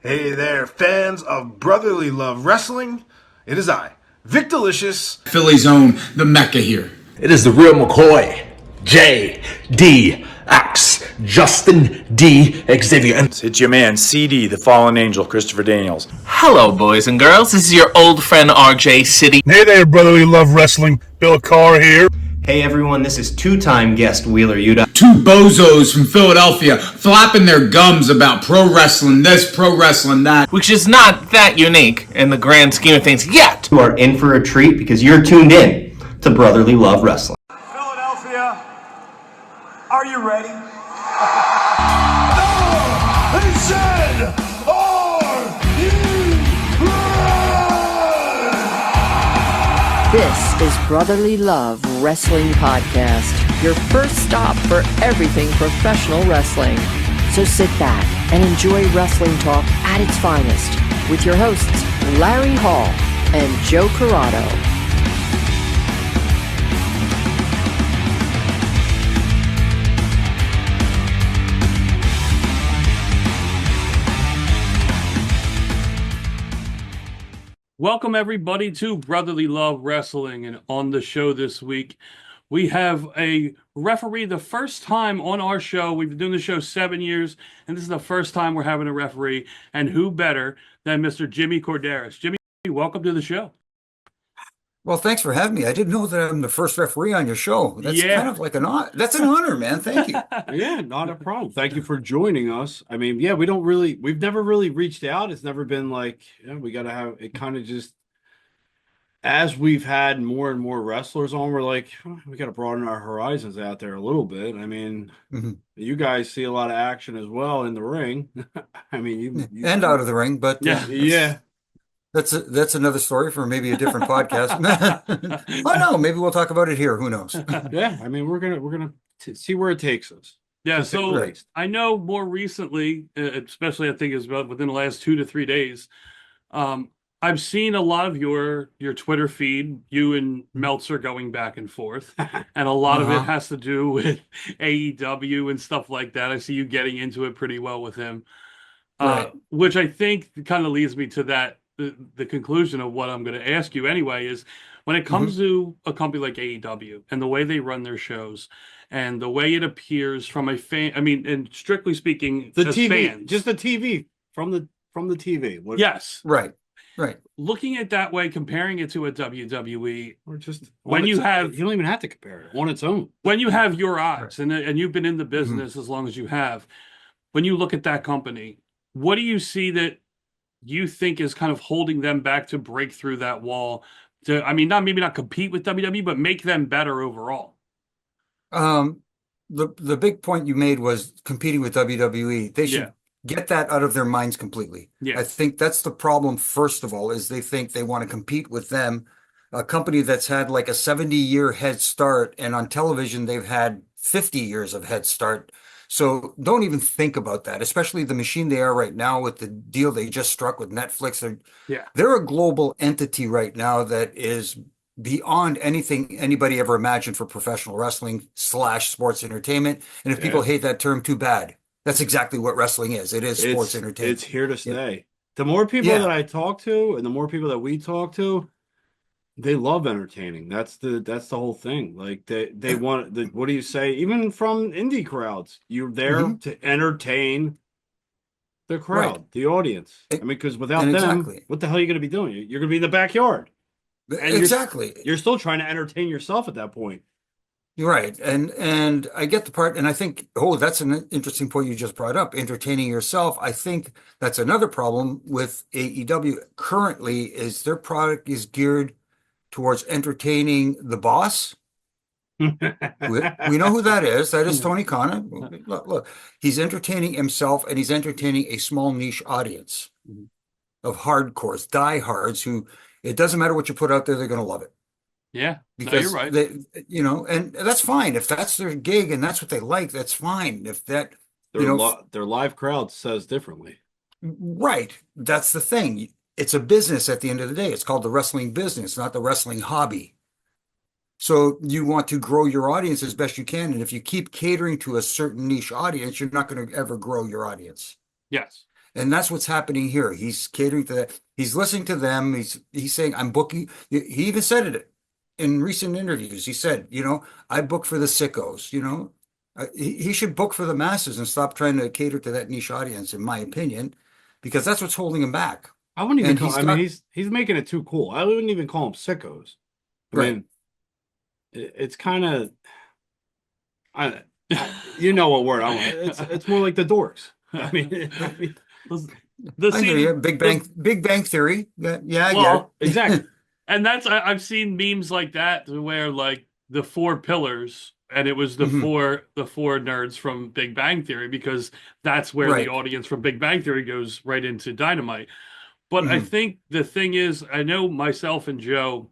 Hey there, fans of brotherly love wrestling. It is I, Vic Delicious. Philly's own, the Mecca here. It is the real McCoy, J.D.X. Justin D. Xavier. And it's your man, CD, the fallen angel, Christopher Daniels. Hello, boys and girls. This is your old friend RJ City. Hey there, brotherly love wrestling. Bill Carr here. Hey everyone, this is two-time guest Wheeler Yuta. Two bozos from Philadelphia flapping their gums about pro wrestling this, pro wrestling that. Which is not that unique in the grand scheme of things yet. You are in for a treat because you're tuned in to Brotherly Love Wrestling. Philadelphia, are you ready? No! They said, are you ready? This is Brotherly Love Wrestling Podcast, your first stop for everything professional wrestling. So sit back and enjoy wrestling talk at its finest with your hosts, Larry Hall and Joe Corrado. Welcome, everybody, to Brotherly Love Wrestling. And on the show this week, we have a referee. The first time on our show, we've been doing the show 7 years, and this is the first time we're having a referee. And who better than Mr. Jimmy Korderas? Jimmy, welcome to the show. Well, thanks for having me. I didn't know that I'm the first referee on your show. That's kind of like that's an honor, man. Thank you. Yeah, not a problem. Thank you for joining us. I mean, yeah, we've never really reached out. It's never been like, we got to have it kind of just, as we've had more and more wrestlers on, we're like, we got to broaden our horizons out there a little bit. I mean, you guys see a lot of action as well in the ring. I mean, you and out of the ring, but yeah. That's another story for maybe a different podcast. Oh no, maybe we'll talk about it here. Who knows? Yeah, I mean, we're gonna see where it takes us. Yeah, so I know more recently, especially I think it's about within the last 2 to 3 days, I've seen a lot of your Twitter feed, you and Meltzer going back and forth, and a lot of it has to do with AEW and stuff like that. I see you getting into it pretty well with him, which I think kind of leads me to that. The conclusion of what I'm going to ask you anyway is when it comes to a company like AEW and the way they run their shows and the way it appears from a fan, I mean, and strictly speaking, the TV, fans, just the TV from the TV. Yes. Right. Looking at it that way, comparing it to a WWE, or just when you don't even have to compare it on its own. When you have your eyes and you've been in the business as long as you have, when you look at that company, what do you see that you think is kind of holding them back to break through that wall to, I mean, not compete with WWE, but make them better overall? The big point you made was competing with WWE. They should get that out of their minds completely. Yeah. I think that's the problem, first of all, is they think they want to compete with them, a company that's had like a 70-year head start, and on television they've had 50 years of head start. So don't even think about that, especially the machine they are right now with the deal they just struck with Netflix. They're a global entity right now that is beyond anything anybody ever imagined for professional wrestling / sports entertainment. And if people hate that term, too bad. That's exactly what wrestling is. It is sports entertainment. It's here to stay. Yeah. The more people that I talk to and the more people that we talk to, they love entertaining. That's the whole thing. Like they want what do you say? Even from indie crowds, you're there to entertain the crowd, the audience. I mean, because without them, what the hell are you going to be doing? You're going to be in the backyard. And You're still trying to entertain yourself at that point. You're right. And I get the part, and I think, that's an interesting point you just brought up, entertaining yourself. I think that's another problem with AEW currently is their product is geared towards entertaining the boss. we know who that is. That is Tony Khan. Look, he's entertaining himself, and he's entertaining a small niche audience of hardcores, diehards who it doesn't matter what you put out there, they're going to love it. Yeah, because you're right. And that's fine if that's their gig and that's what they like. That's fine. If that their live crowd says differently. Right. That's the thing. It's a business at the end of the day. It's called the wrestling business, not the wrestling hobby. So you want to grow your audience as best you can. And if you keep catering to a certain niche audience, you're not going to ever grow your audience. Yes. And that's what's happening here. He's catering to that. He's listening to them. He's saying, I'm booking. He even said it in recent interviews. He said, I book for the sickos, he should book for the masses and stop trying to cater to that niche audience, in my opinion, because that's what's holding him back. I wouldn't even call. I mean, he's making it too cool. I wouldn't even call him sickos. I mean, it's kind of, you know what word I want. It's more like the dorks. I mean, Big Bang Theory. Yeah, I well, get it. Exactly. And that's I've seen memes like that where like the 4 pillars, and it was the four nerds from Big Bang Theory, because that's where the audience from Big Bang Theory goes right into Dynamite. But I think the thing is, I know myself and Joe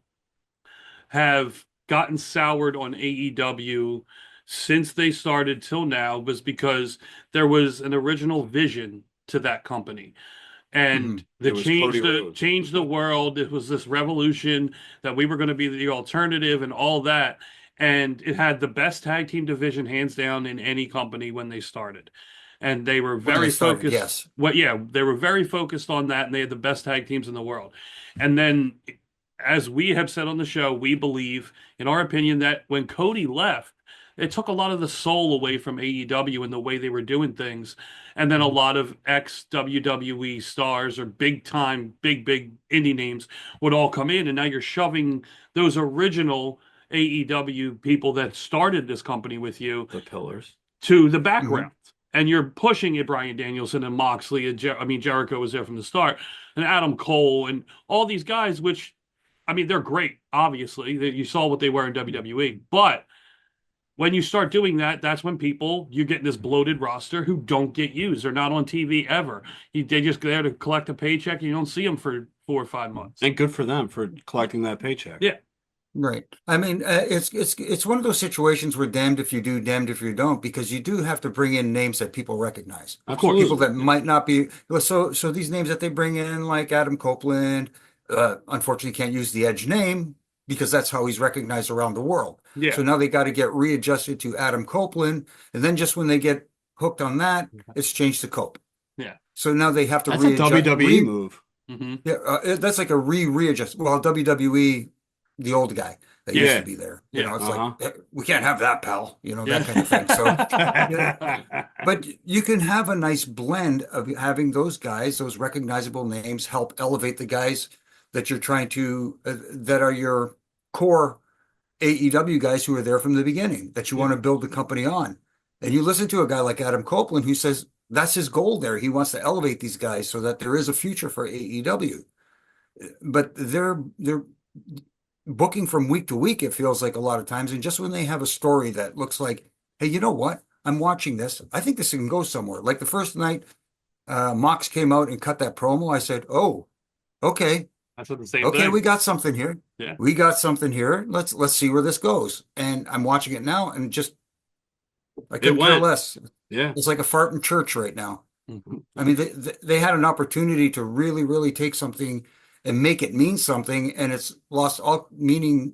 have gotten soured on AEW since they started till now, was because there was an original vision to that company. And change the world. It was this revolution that we were going to be the alternative and all that. And it had the best tag team division hands down in any company when they started. And they were very focused. Yes. They were very focused on that, and they had the best tag teams in the world. And then, as we have said on the show, we believe, in our opinion, that when Cody left, it took a lot of the soul away from AEW and the way they were doing things. And then a lot of ex-WWE stars or big-time, big indie names would all come in, and now you're shoving those original AEW people that started this company with you, the pillars, to the background. And you're pushing it, Bryan Danielson and Moxley, and Jericho was there from the start, and Adam Cole, and all these guys, which, I mean, they're great, obviously. You saw what they were in WWE. But when you start doing that, that's when you're getting this bloated roster who don't get used. They're not on TV ever. They just go there to collect a paycheck, and you don't see them for 4 or 5 months. And good for them for collecting that paycheck. Yeah. Right. I mean, it's one of those situations where damned if you do, damned if you don't, because you do have to bring in names that people recognize. Of course. People that might not be. So these names that they bring in, like Adam Copeland, unfortunately can't use the Edge name because that's how he's recognized around the world. Yeah. So now they got to get readjusted to Adam Copeland. And then just when they get hooked on that, it's changed to Cope. Yeah. So now they have to That's a WWE move. Yeah. That's like a readjust. Well, WWE, the old guy that used to be there. It's like, we can't have that, pal. That kind of thing. So, but you can have a nice blend of having those guys, those recognizable names, help elevate the guys that you're trying to, that are your core AEW guys who are there from the beginning, that you want to build the company on. And you listen to a guy like Adam Copeland who says that's his goal there. He wants to elevate these guys so that there is a future for AEW. But they're booking from week to week, it feels like a lot of times. And just when they have a story that looks like, hey, you know what? I'm watching this. I think this can go somewhere. Like the first night Mox came out and cut that promo, I said, oh, okay. That's what the same okay, thing. we got something here. Yeah. We got something here. Let's see where this goes. And I'm watching it now, and just I couldn't care less. Yeah. It's like a fart in church right now. Mm-hmm. I mean, they had an opportunity to really, really take something and make it mean something, and it's lost all meaning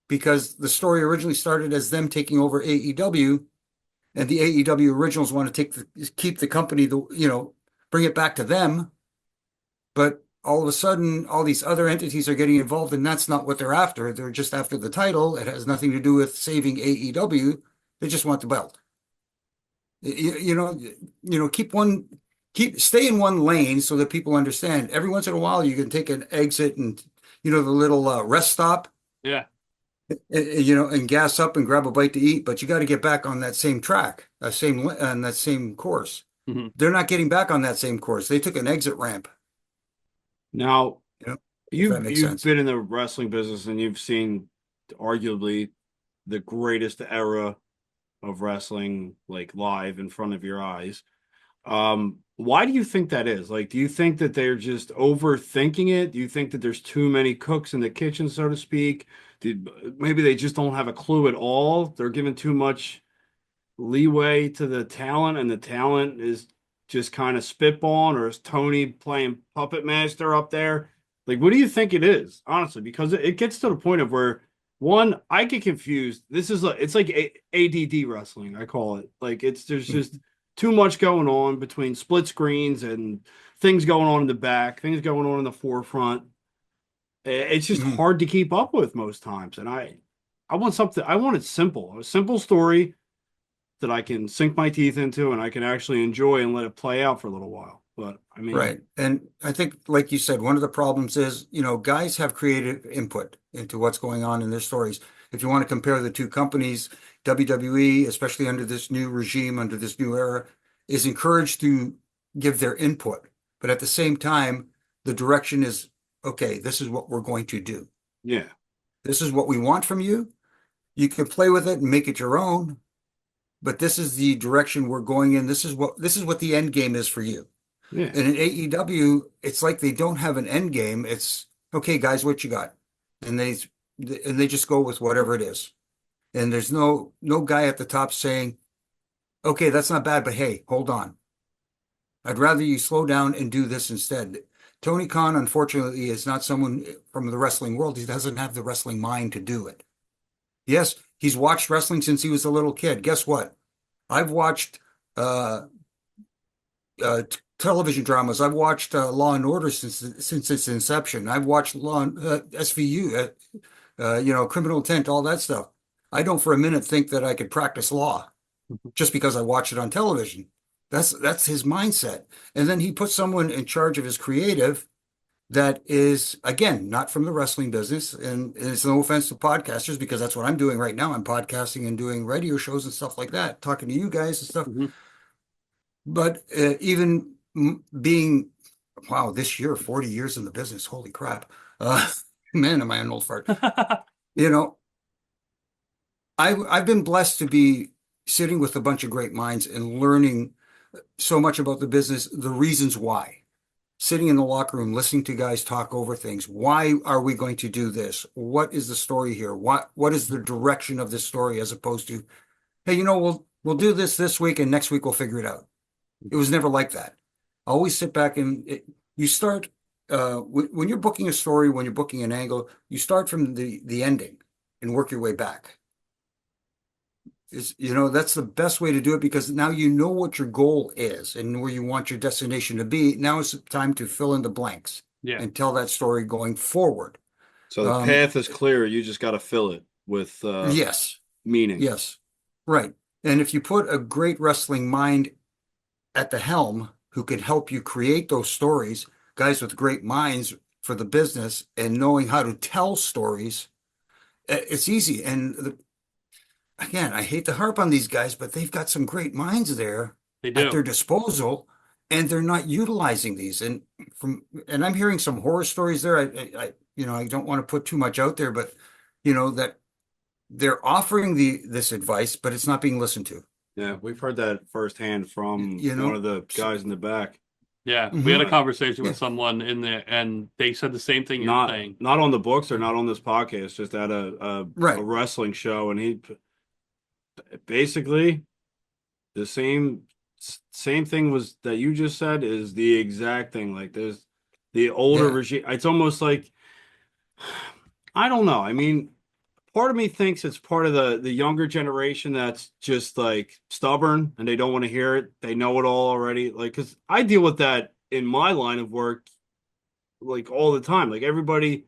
because the story originally started as them taking over AEW, and the AEW originals want to keep the company, bring it back to them. But all of a sudden, all these other entities are getting involved, and that's not what they're after. They're just after the title. It has nothing to do with saving AEW. They just want the belt. Stay in one lane so that people understand. Every once in a while, you can take an exit and, the little rest stop. Yeah. And gas up and grab a bite to eat, but you got to get back on that same track, on that same course. Mm-hmm. They're not getting back on that same course. They took an exit ramp. Now, you've sense. been in the wrestling business and you've seen arguably the greatest era of wrestling, like live in front of your eyes. Why do you think that is? Like, do you think that they're just overthinking it? Do you think that there's too many cooks in the kitchen, so to speak? Maybe they just don't have a clue at all? They're giving too much leeway to the talent, and the talent is just kind of spitballing, or is Tony playing puppet master up there? Like, what do you think it is, honestly? Because it gets to the point of where, one, I get confused. It's like ADD wrestling, I call it. Like, there's just too much going on between split screens and things going on in the back, things going on in the forefront. It's just hard to keep up with most times. And I want something, I want it simple, a simple story that I can sink my teeth into and I can actually enjoy and let it play out for a little while. But I mean, right. And I think, like you said, one of the problems is, guys have creative input into what's going on in their stories. If you want to compare the two companies, WWE, especially under this new regime, under this new era, is encouraged to give their input. But at the same time, the direction is, okay, this is what we're going to do. Yeah. This is what we want from you. You can play with it and make it your own, but this is the direction we're going in. This is what the end game is for you. Yeah. And in AEW, it's like they don't have an end game. It's okay, guys, what you got? And they just go with whatever it is. And there's no guy at the top saying, okay, that's not bad, but hey, hold on. I'd rather you slow down and do this instead. Tony Khan, unfortunately, is not someone from the wrestling world. He doesn't have the wrestling mind to do it. Yes, he's watched wrestling since he was a little kid. Guess what? I've watched television dramas. I've watched Law and Order since its inception. I've watched SVU, Criminal Intent, all that stuff. I don't for a minute think that I could practice law just because I watch it on television. That's his mindset. And then he puts someone in charge of his creative that is, again, not from the wrestling business. And it's no offense to podcasters, because that's what I'm doing right now. I'm podcasting and doing radio shows and stuff like that, talking to you guys and stuff. But even being, wow, this year, 40 years in the business, holy crap. Man, am I an old fart. I've been blessed to be sitting with a bunch of great minds and learning so much about the business, the reasons why. Sitting in the locker room, listening to guys talk over things. Why are we going to do this? What is the story here? What is the direction of this story, as opposed to, hey, we'll do this week and next week we'll figure it out. It was never like that. I always sit back and you start when you're booking a story, when you're booking an angle, you start from the ending and work your way back. That's the best way to do it, because now you know what your goal is and where you want your destination to be. Now it's time to fill in the blanks and tell that story going forward. So the path is clear. You just got to fill it with meaning. Yes, right. And if you put a great wrestling mind at the helm who can help you create those stories, guys with great minds for the business and knowing how to tell stories, it's easy. And again, I hate to harp on these guys, but they've got some great minds there at their disposal, and they're not utilizing these. And I'm hearing some horror stories there. I don't want to put too much out there, but that they're offering this advice, but it's not being listened to. Yeah, we've heard that firsthand from one of the guys in the back. Yeah, we had a conversation with someone in there, and they said the same thing you're saying. Not on the books or not on this podcast, just at a wrestling show, and he basically the same thing was that you just said is the exact thing. Like, there's the older regime. It's almost like, I don't know. I mean, part of me thinks it's part of the younger generation that's just like stubborn and they don't want to hear it. They know it all already. Like, because I deal with that in my line of work, like, all the time. Like, everybody,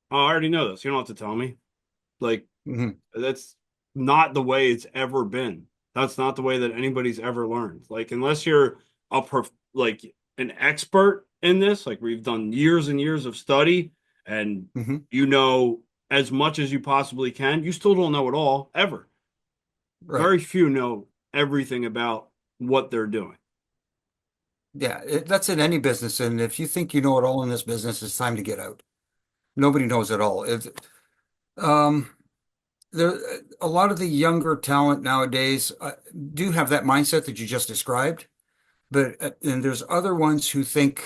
oh, I already know this. You don't have to tell me. Like, that's not the way it's ever been. That's not the way that anybody's ever learned. Like, unless you're like an expert in this, like we've done years and years of study and as much as you possibly can, you still don't know it all ever. Right. Very few know everything about what they're doing. Yeah, that's in any business. And if you think you know it all in this business, it's time to get out. Nobody knows it all. A lot of the younger talent nowadays do have that mindset that you just described, and there's other ones who think,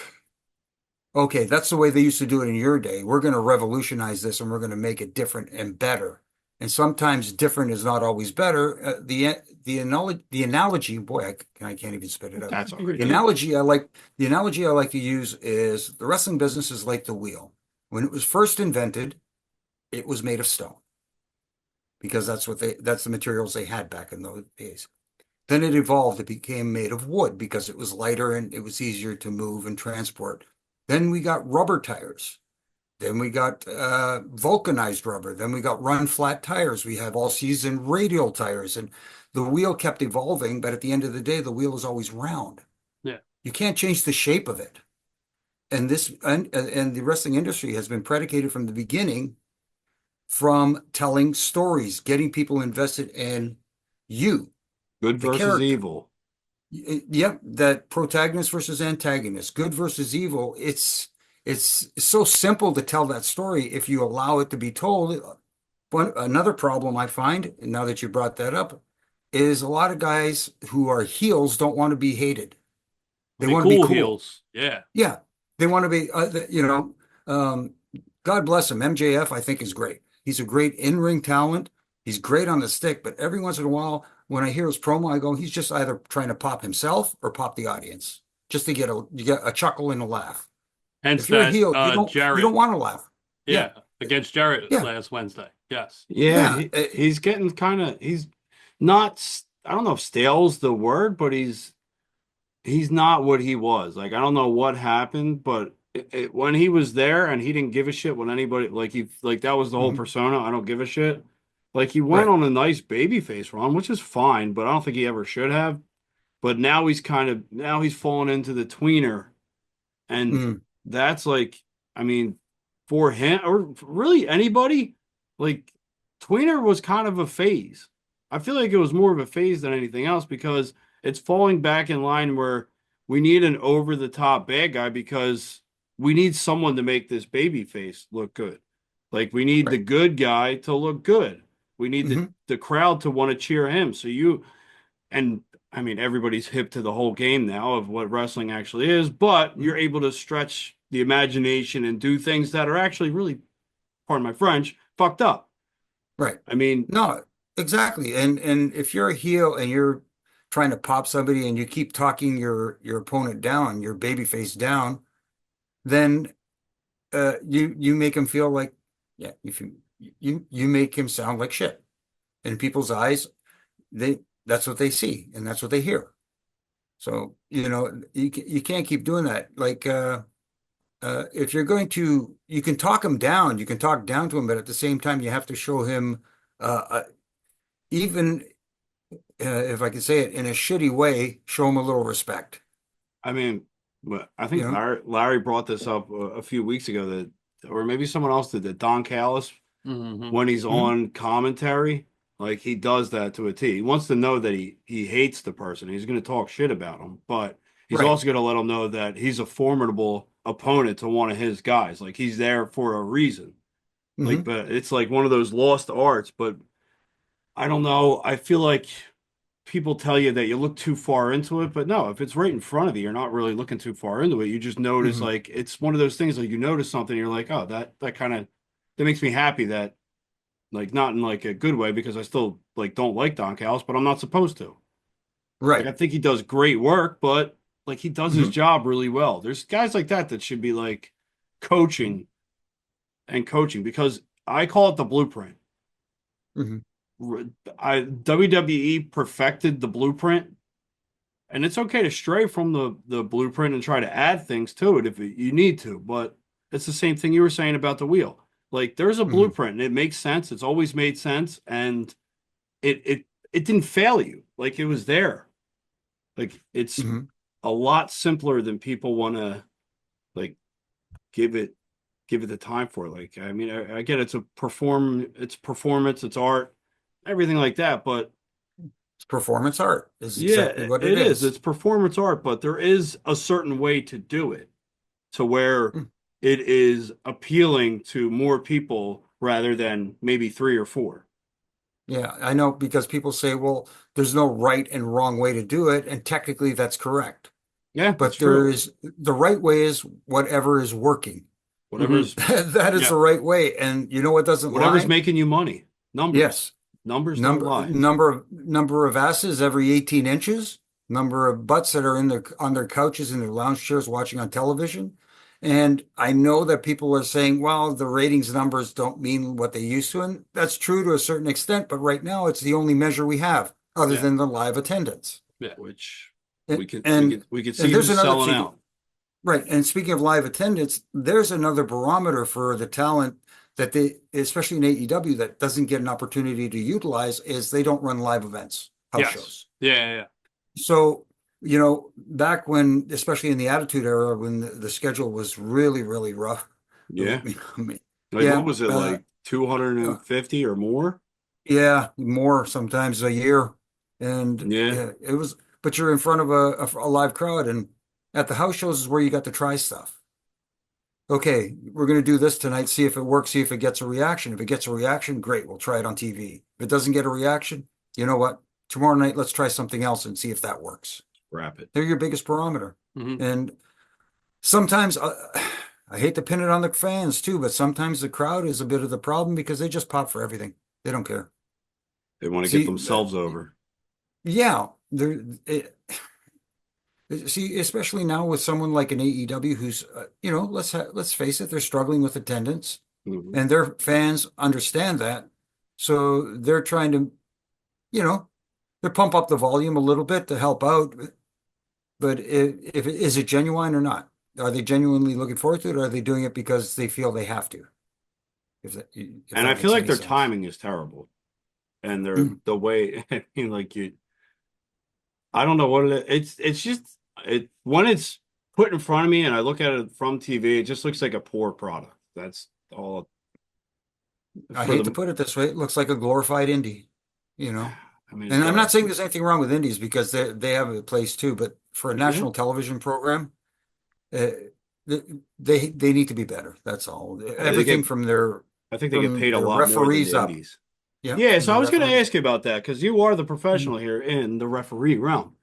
okay, that's the way they used to do it in your day. We're going to revolutionize this and we're going to make it different and better. And sometimes different is not always better. The analogy, boy, I can't even spit it out. That's all right. The analogy I like to use is the wrestling business is like the wheel. When it was first invented, it was made of stone, because that's the materials they had back in those days. Then it evolved. It became made of wood because it was lighter and it was easier to move and transport. Then we got rubber tires. Then we got vulcanized rubber. Then we got run flat tires. We have all season radial tires, and the wheel kept evolving. But at the end of the day, the wheel is always round. Yeah. You can't change the shape of it. And the wrestling industry has been predicated from the beginning from telling stories, getting people invested in you. Good versus character. evil. Yep, that protagonist versus antagonist, good versus evil. It's so simple to tell that story if you allow it to be told. Another problem I find, now that you brought that up, is a lot of guys who are heels don't want to be hated. They want to be cool. Heels. Yeah. Yeah. They want to be, God bless him. MJF, I think, is great. He's a great in-ring talent. He's great on the stick, but every once in a while, when I hear his promo, I go, he's just either trying to pop himself or pop the audience just to get a chuckle and a laugh. Hence if you're that, a heel, you don't want to laugh. Yeah. Against Jarrett last Wednesday. Yes. Yeah. He's getting he's not, I don't know if stale's the word, but he's not what he was. Like, I don't know what happened, but when he was there and he didn't give a shit when anybody, that was the whole persona. I don't give a shit. Like, he went on a nice babyface run, which is fine, but I don't think he ever should have. But now he's fallen into the tweener. And that's for him, or really anybody, tweener was kind of a phase. I feel like it was more of a phase than anything else, because it's falling back in line where we need an over-the-top bad guy because we need someone to make this baby face look good. Like, we need the good guy to look good. We need the crowd to want to cheer him. So everybody's hip to the whole game now of what wrestling actually is, but you're able to stretch the imagination and do things that are actually really, pardon my French, fucked up. Right. No, exactly. And if you're a heel and you're trying to pop somebody and you keep talking your opponent down, your babyface down, then you make him feel like, if you make him sound like shit. In people's eyes, that's what they see and that's what they hear. So, you can't keep doing that. Like, if you're going to, you can talk him down, you can talk down to him, but at the same time, you have to show him, even if I can say it in a shitty way, show him a little respect. I think Larry brought this up a few weeks ago, or maybe someone else did, that Don Callis, when he's on commentary, he does that to a T. He wants to know that he hates the person. He's going to talk shit about him, but he's also going to let him know that he's a formidable opponent to one of his guys. Like, he's there for a reason. But it's like one of those lost arts. But I don't know. I feel like people tell you that you look too far into it, but no, if it's right in front of you, you're not really looking too far into it. You just notice, it's one of those things, you notice something, you're like, oh, that makes me happy, that, not in a good way, because I still don't like Don Callis, but I'm not supposed to. Right. I think he does great work, but he does his job really well. There's guys like that should be coaching, because I call it the blueprint. WWE perfected the blueprint, and it's okay to stray from the blueprint and try to add things to it if you need to, but it's the same thing you were saying about the wheel. There's a blueprint and it makes sense. It's always made sense, and it didn't fail you. It was there. It's a lot simpler than people want to give it the time for. I get it's performance, it's art, everything like that, but it's performance art is exactly what it is. It's performance art, but there is a certain way to do it to where it is appealing to more people rather than maybe 3 or 4. Yeah, I know, because people say, well, there's no right and wrong way to do it, and technically that's correct. Yeah, but the right way is whatever is working. Whatever's that is the right way, and you know what doesn't whatever's lie? Making you money. Numbers. Yes. Numbers don't lie. Number of asses every 18 inches, number of butts that are on their couches in their lounge chairs watching on television. And I know that people are saying, well, the ratings numbers don't mean what they used to, and that's true to a certain extent, but right now it's the only measure we have. other than the live attendance. Yeah. Which And- we could and- we could and see there's who's another selling thing- out. Right. And speaking of live attendance, there's another barometer for the talent that they, especially in AEW, that doesn't get an opportunity to utilize, is they don't run live events, house shows. Yeah. So, back when, especially in the Attitude Era, when the schedule was really, really rough. Yeah. I mean, What was it, like 250 or more? Yeah, more sometimes a year. And Yeah. it was, but you're in front of a live crowd, and at the house shows is where you got to try stuff. Okay, we're going to do this tonight, see if it works, see if it gets a reaction. If it gets a reaction, great, we'll try it on TV. If it doesn't get a reaction, you know what? Tomorrow night, let's try something else and see if that works. Wrap it. They're your biggest barometer. And sometimes, I hate to pin it on the fans too, but sometimes the crowd is a bit of the problem because they just pop for everything. They don't care. They want to See, get themselves over. Yeah, see, especially now with someone like an AEW who's, let's face it, they're struggling with attendance, and their fans understand that, so they're trying to, they pump up the volume a little bit to help out. But if is it genuine or not? Are they genuinely looking forward to it, or are they doing it because they feel they have to? And I feel like their timing is terrible, and the way, I mean, like I don't know what it is. It's just when it's put in front of me and I look at it from TV, it just looks like a poor product. That's all. I hate to put it this way, it looks like a glorified indie, I mean, and I'm not saying there's anything wrong with indies, because they have a place too, but for a national television program, they need to be better. That's all. Everything from their, I think they get paid a lot more than referees the up. indies. Yeah. So I was going to ask you about that, because you are the professional here in the referee realm.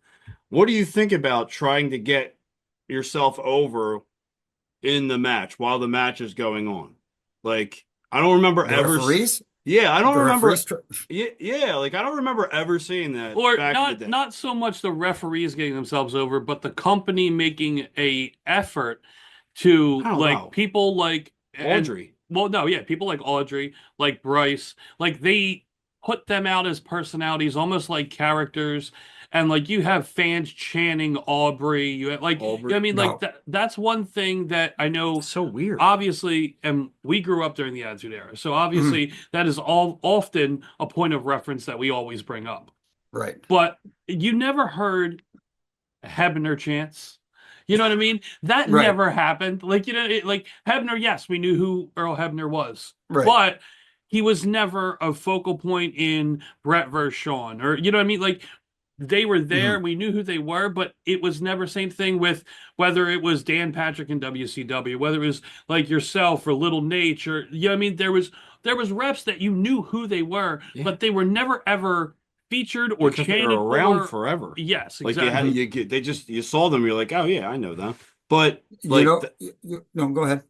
What do you think about trying to get yourself over in the match while the match is going on? Like, I don't remember referees. Yeah, I don't remember. Yeah, like I don't remember ever seeing that. Or back in the day. not so much the referees getting themselves over, but the company making a effort to people like Audrey. People like Audrey, like Bryce, like they put them out as personalities, almost like characters. And like you have fans chanting Aubrey, you have like Aubrey? I mean, like that's one thing that I know. So weird. Obviously, and we grew up during the Attitude Era, so obviously that is often a point of reference that we always bring up. Right. But you never heard Hebner chants. You know what I mean? That never happened. Like like Hebner. Yes, we knew who Earl Hebner was, but he was never a focal point in Brett versus Shawn, or you know what I mean, like. They were there. We knew who they were, but it was never same thing with whether it was Dan Patrick in WCW, whether it was like yourself or Little Nate, or you know what I mean. There was reps that you knew who they were, but they were never ever featured or because chanted. they were around forever. Yes, exactly. Like you saw them. You're like, oh yeah, I know them. But like, no, go ahead.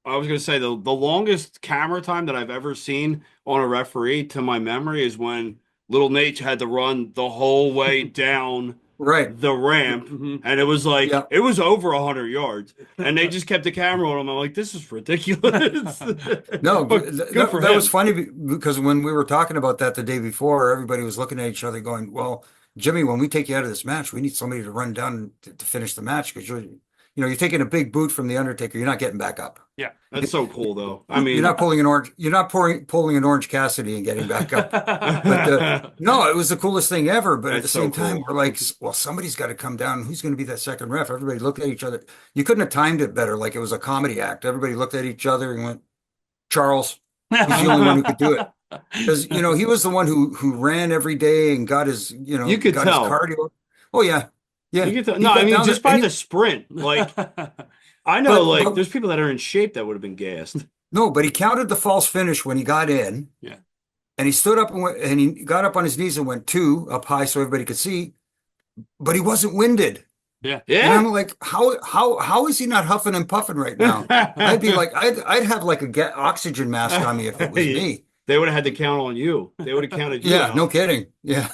I was gonna say the longest camera time that I've ever seen on a referee, to my memory, is when Little Nate had to run the whole way down the ramp, and it was like it was over 100 yards, and they just kept the camera on him. I'm like, this is ridiculous. No, that was him. funny because when we were talking about that the day before, everybody was looking at each other going, well, Jimmy, when we take you out of this match, we need somebody to run down to finish the match, because you're taking a big boot from the Undertaker. You're not getting back up. Yeah, that's so cool, though. I mean, you're not pulling an orange. You're not pulling an Orange Cassidy and getting back up. But no, it was the coolest thing ever. But at the same time, we're like, well, somebody's got to come down. Who's going to be that second ref? Everybody looked at each other. You couldn't have timed it better. Like it was a comedy act. Everybody looked at each other and went, Charles. He's the only one who could do it. Because he was the one who ran every day and got his you could got tell his cardio. Oh yeah. Yeah. No, I mean, just by the sprint, like, I know, like, there's people that are in shape that would have been gassed. No, but he counted the false finish when he got in. Yeah. And he stood up and he got up on his knees and went 2 up high so everybody could see, but he wasn't winded. Yeah. And I'm like, how is he not huffing and puffing right now? I'd be like, I'd have like a oxygen mask on me if it was me. They would have had to count on you. They would have counted you. Yeah, no kidding. Yeah.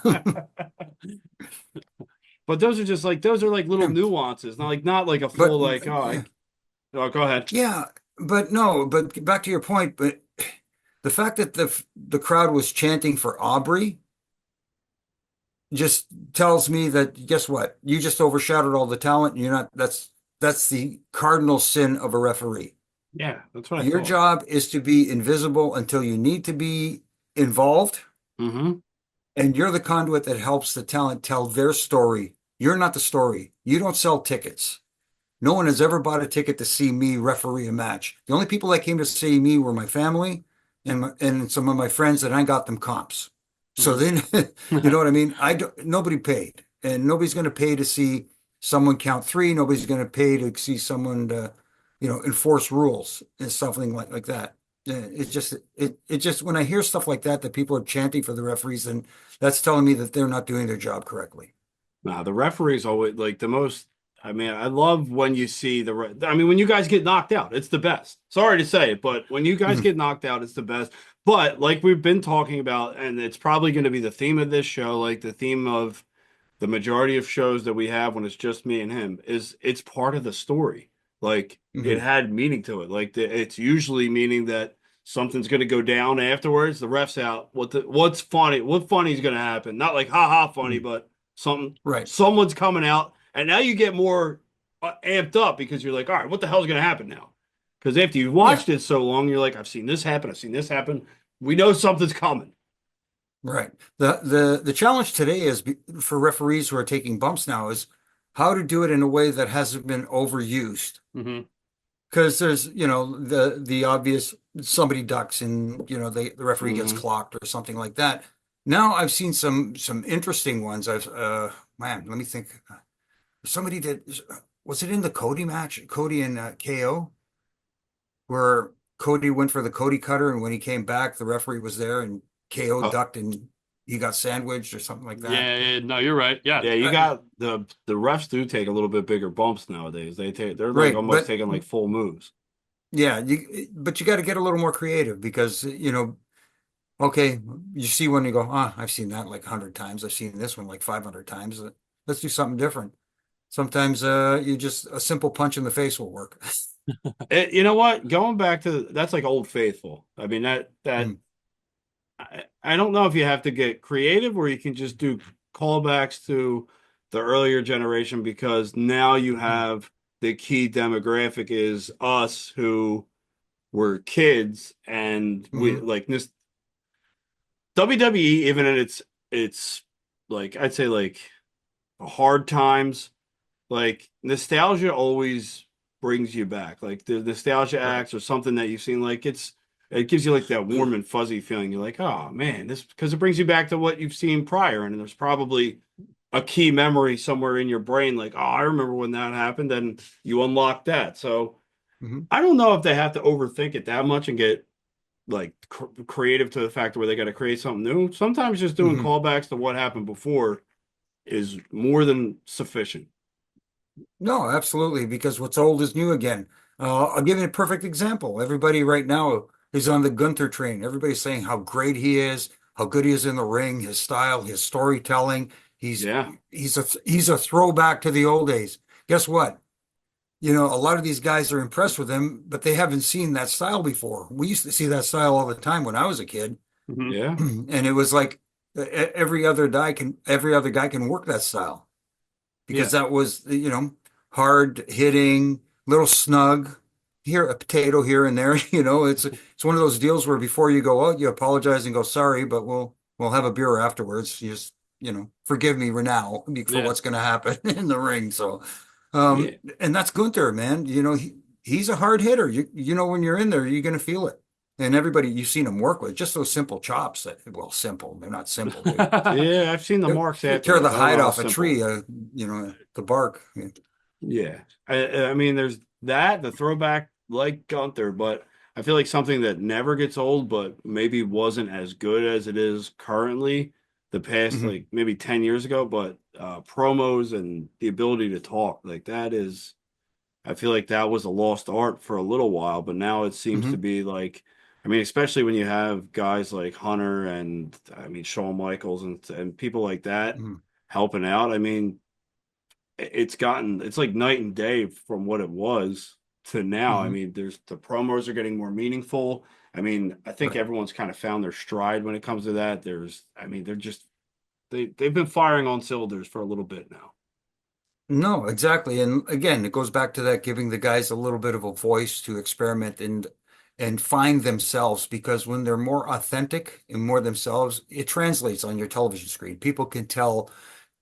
But those are like little nuances, not like a full go ahead. Yeah, but back to your point, but the fact that the crowd was chanting for Aubrey, just tells me that guess what? You just overshadowed all the talent. And you're not. That's the cardinal sin of a referee. Yeah, that's what I Your thought. job is to be invisible until you need to be involved, Mm-hmm. and you're the conduit that helps the talent tell their story. You're not the story. You don't sell tickets. No one has ever bought a ticket to see me referee a match. The only people that came to see me were my family and some of my friends, and I got them comps. So then, you know what I mean? Nobody paid, and nobody's going to pay to see someone count three. Nobody's going to pay to see someone, enforce rules and something like that. It just when I hear stuff like that people are chanting for the referees, then that's telling me that they're not doing their job correctly. Nah, the referees always like the most. I mean, I love when you see I mean, when you guys get knocked out, it's the best. Sorry to say it, but when you guys get knocked out, it's the best. But like we've been talking about, and it's probably going to be the theme of this show, like the theme of the majority of shows that we have when it's just me and him, is it's part of the story. Like it had meaning to it. Like it's usually meaning that something's going to go down afterwards. The ref's out. What's funny? What funny is going to happen? Not like ha ha funny, but something. Right. Someone's coming out, and now you get more amped up because you're like, all right, what the hell is going to happen now? Because after you've watched it so long, you're like, I've seen this happen. I've seen this happen. We know something's coming. Right. The challenge today is for referees who are taking bumps now is how to do it in a way that hasn't been overused. Because there's, the obvious somebody ducks and, the referee gets clocked or something like that. Now I've seen some interesting ones. Let me think. Somebody was it in the Cody match? Cody and KO? Where Cody went for the Cody cutter, and when he came back, the referee was there, and KO ducked, and he got sandwiched or something like that. Yeah, no, you're right. Yeah, you got the refs do take a little bit bigger bumps nowadays. They're like almost taking like full moves. Yeah, but you got to get a little more creative because okay, you see one, you go, I've seen that like 100 times. I've seen this one like 500 times. Let's do something different. Sometimes a simple punch in the face will work. You know what? Going back to that's like Old Faithful. I mean that I don't know if you have to get creative or you can just do callbacks to the earlier generation because now you have the key demographic is us who were kids and we like this WWE even in its like I'd say like hard times like nostalgia always brings you back. Like the nostalgia acts or something that you've seen, like it gives you like that warm and fuzzy feeling. You're like, oh man, this because it brings you back to what you've seen prior, and there's probably a key memory somewhere in your brain, like, oh, I remember when that happened, and you unlock that. So I don't know if they have to overthink it that much and get like creative to the fact where they got to create something new. Sometimes just doing callbacks to what happened before is more than sufficient. No, absolutely, because what's old is new again. I'll give you a perfect example. Everybody right now is on the Gunther train. Everybody's saying how great he is, how good he is in the ring, his style, his storytelling. He's a throwback to the old days. Guess what? A lot of these guys are impressed with him, but they haven't seen that style before. We used to see that style all the time when I was a kid. Yeah. And it was like every other guy can work that style. Because that was, hard hitting, little snug, here a potato here and there. It's one of those deals where before you go out, you apologize and go sorry, but we'll have a beer afterwards. You just forgive me now for what's going to happen in the ring. So, and that's Gunther, man. He's a hard hitter. When you're in there, you're going to feel it. And everybody you've seen him work with, just those simple chops simple. They're not simple. Yeah, I've seen the marks after. Tear the hide off a tree, the bark. Yeah. I mean, there's the throwback like Gunther, but I feel like something that never gets old, but maybe wasn't as good as it is currently the past, like maybe 10 years ago, but promos and the ability to talk, like that is, I feel like that was a lost art for a little while, but now it seems to be like, I mean, especially when you have guys like Hunter and I mean Shawn Michaels and people like that helping out. I mean, it's like night and day from what it was to now. I mean, the promos are getting more meaningful. I mean, I think everyone's kind of found their stride when it comes to that. They're just they've been firing on cylinders for a little bit now. No, exactly. And again, it goes back to that giving the guys a little bit of a voice to experiment and find themselves, because when they're more authentic and more themselves, it translates on your television screen. People can tell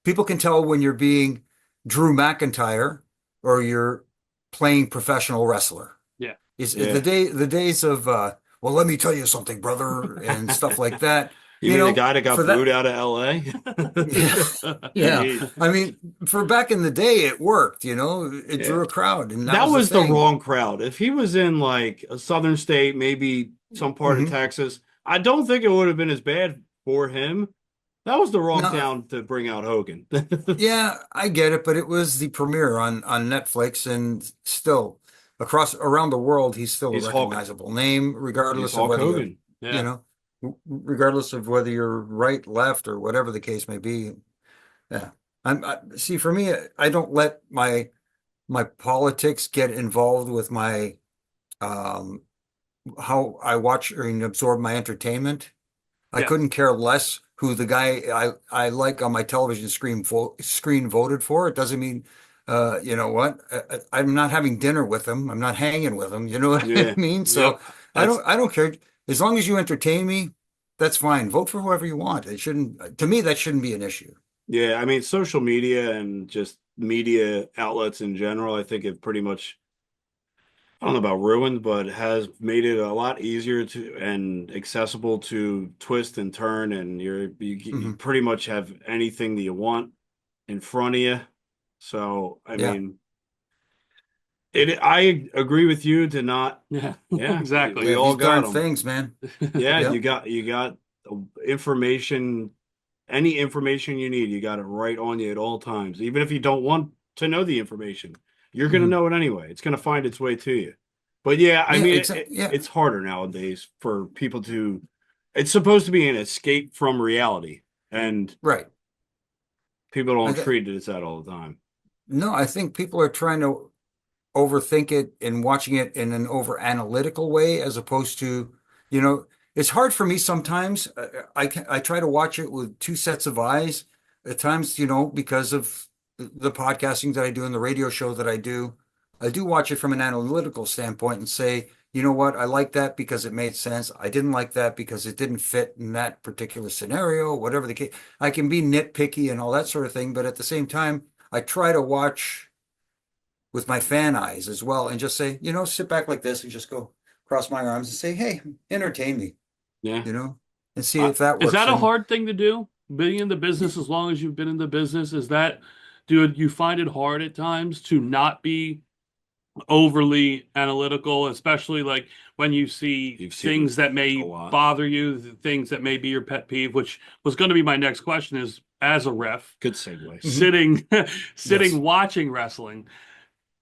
when you're being Drew McIntyre or you're playing professional wrestler. Yeah. Is the days of well, let me tell you something, brother, and stuff like that. You mean the guy that got booed out of LA? Yeah. I mean, for back in the day, it worked, it drew a crowd. And that was the thing. wrong crowd. If he was in like a southern state, maybe some part of Texas, I don't think it would have been as bad for him. That was the wrong town to bring out Hogan. Yeah, I get it, but it was the premiere on Netflix, and still around the world, he's still a recognizable name, regardless of whether regardless of whether you're right, left, or whatever the case may be. Yeah, see, for me, I don't let my politics get involved with my how I watch and absorb my entertainment. I couldn't care less who the guy I like on my television screen voted for. It doesn't mean, you know what? I'm not having dinner with him. I'm not hanging with him. You know what I mean? So I don't care. As long as you entertain me, that's fine. Vote for whoever you want. It shouldn't, to me, that shouldn't be an issue. Yeah, I mean, social media and just media outlets in general, I think it pretty much, I don't know about ruined, but has made it a lot easier to and accessible to twist and turn, and you pretty much have anything that you want in front of you. So I mean, I agree with you to not. Yeah, exactly. We all got things, man. Yeah, you got information. Any information you need, you got it right on you at all times. Even if you don't want to know the information, you're going to know it anyway. It's going to find its way to you. But I mean, it's harder nowadays for people to. It's supposed to be an escape from reality, and people don't treat it as that all the time. No, I think people are trying to overthink it and watching it in an over analytical way, as opposed to, it's hard for me sometimes. I try to watch it with two sets of eyes at times, because of the podcasting that I do and the radio show that I do. I do watch it from an analytical standpoint and say, you know what, I like that because it made sense. I didn't like that because it didn't fit in that particular scenario, whatever the case. I can be nitpicky and all that sort of thing, but at the same time, I try to watch with my fan eyes as well and just say, sit back like this and just go cross my arms and say, hey, entertain me. Yeah. And see if that works. Is that a hard thing to do? Being in the business as long as you've been in the business, do you find it hard at times to not be overly analytical, especially like when you see things that may bother you, things that may be your pet peeve, which was going to be my next question is, as a ref, good segue, sitting watching wrestling,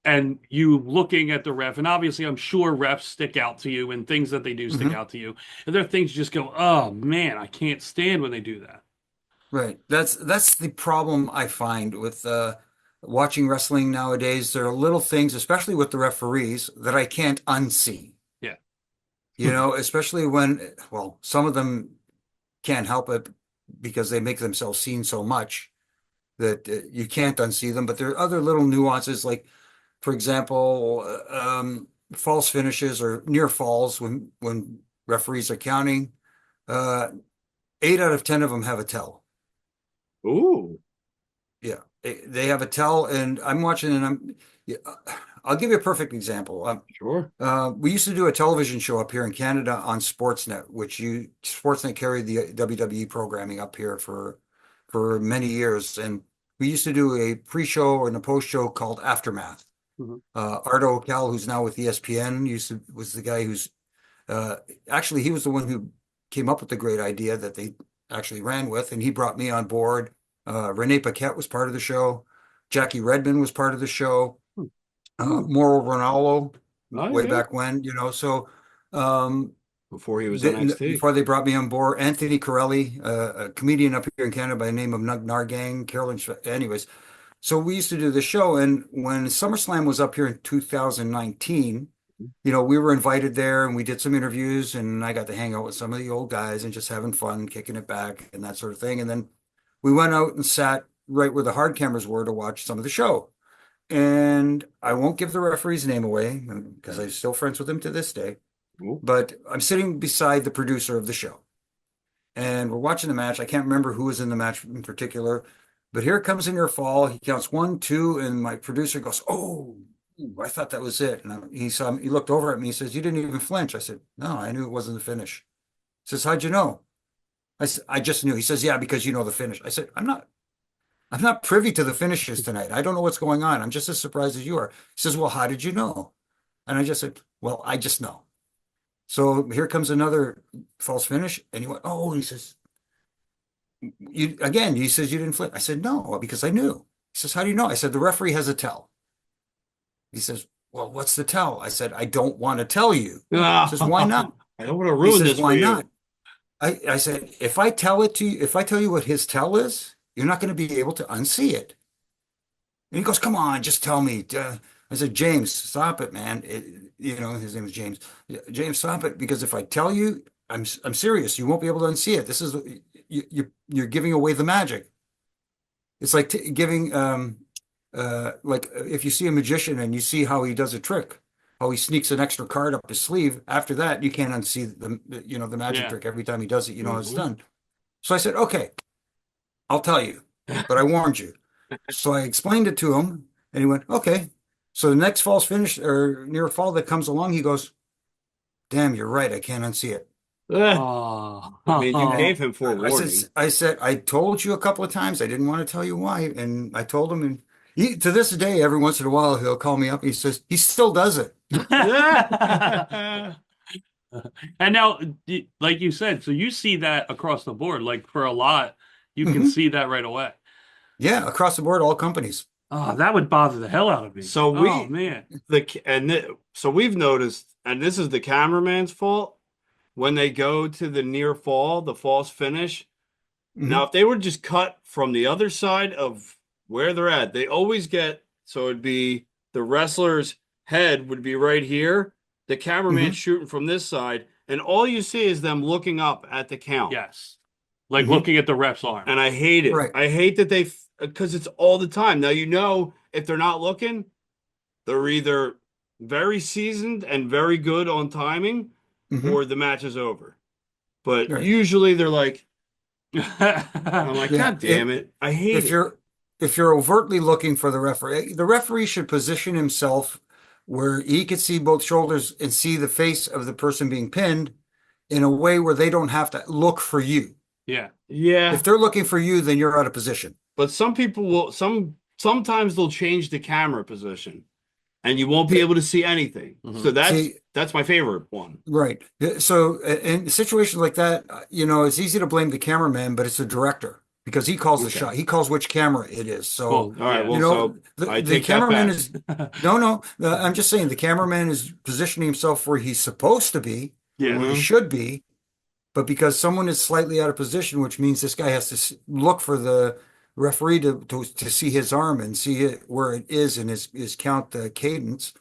and you looking at the ref, and obviously I'm sure refs stick out to you and things that they do stick out to you. And there are things you just go, oh man, I can't stand when they do that. Right. That's the problem I find with watching wrestling nowadays. There are little things, especially with the referees, that I can't unsee. Yeah. Especially when, some of them can't help it because they make themselves seen so much that you can't unsee them. But there are other little nuances, like, for example, false finishes or near falls when referees are counting. 8 out of 10 of them have a tell. Ooh. Yeah, they have a tell, and I'm watching, and I'll give you a perfect example. Sure. We used to do a television show up here in Canada on Sportsnet, Sportsnet carried the WWE programming up here for many years, and we used to do a pre-show and a post-show called Aftermath. Ardo Cal, who's now with ESPN, was the guy who's actually, he was the one who came up with the great idea that they actually ran with, and he brought me on board. Renee Paquette was part of the show. Jackie Redmond was part of the show. Mauro Ronaldo, way back when, so before he was NXT. Before they brought me on board, Anthony Corelli, a comedian up here in Canada by the name of Nug Nargang, Carolyn. Anyways, so we used to do the show, and when SummerSlam was up here in 2019, we were invited there, and we did some interviews, and I got to hang out with some of the old guys and just having fun, kicking it back, and that sort of thing. And then we went out and sat right where the hard cameras were to watch some of the show. And I won't give the referee's name away because I'm still friends with him to this day. But I'm sitting beside the producer of the show. And we're watching the match. I can't remember who was in the match in particular. But here comes a near fall. He counts 1, 2, and my producer goes, "Oh, I thought that was it." And he looked over at me. He says, "You didn't even flinch." I said, "No, I knew it wasn't the finish." He says, "How'd you know?" I said, "I just knew." He says, "Yeah, because you know the finish." I said, I'm not privy to the finishes tonight. I don't know what's going on. I'm just as surprised as you are." He says, "Well, how did you know?" And I just said, "Well, I just know." So here comes another false finish. And he went, "Oh," he says, he says, "You didn't flip." I said, "No, because I knew." He says, "How do you know?" I said, "The referee has a tell." He says, "Well, what's the tell?" I said, "I don't want to tell you." He says, "Why not?" I don't want to ruin this "Why for you." not?" I said, if I tell you what his tell is, you're not going to be able to unsee it. And he goes, "Come on, just tell me." I said, "James, stop it, man." His name is James. "James, stop it, because if I tell you, I'm serious. You won't be able to unsee it. This is you're giving away the magic. It's like giving like if you see a magician and you see how he does a trick, how he sneaks an extra card up his sleeve. After that, you can't unsee the magic trick. Every time he does it, it's done." So I said, "Okay, I'll tell you, but I warned you." So I explained it to him, and he went, "Okay." So the next false finish or near fall that comes along, he goes, "Damn, you're right. I can't unsee it." Oh. I mean, you gave him forewarning. I said, "I told you a couple of times. I didn't want to tell you why." And I told him, and to this day, every once in a while, he'll call me up. And he says he still does it. And now, like you said, so you see that across the board, like for a lot, you can see that right away. Yeah, across the board, all companies. Oh, that would bother the hell out of me. So so we've noticed, and this is the cameraman's fault, when they go to the near fall, the false finish. Now, if they were just cut from the other side of where they're at, they always get, so it'd be the wrestler's head would be right here, the cameraman shooting from this side, and all you see is them looking up at the count. Yes. Like looking at the ref's arm. And I hate it. Right. I hate that because it's all the time. Now, if they're not looking, they're either very seasoned and very good on timing, or the match is over. But usually they're like, I'm like, God damn it. I hate it. If you're overtly looking for the referee should position himself where he could see both shoulders and see the face of the person being pinned in a way where they don't have to look for you. Yeah. Yeah. If they're looking for you, then you're out of position. But some people will, sometimes they'll change the camera position and you won't be able to see anything. So that's my favorite one. Right. So in situations like that, it's easy to blame the cameraman, but it's the director because he calls the shot. He calls which camera it is. So, all right. Well, the cameraman is, I'm just saying the cameraman is positioning himself where he's supposed to be, where he should be. But because someone is slightly out of position, which means this guy has to look for the referee to see his arm and see it where it is in his count cadence,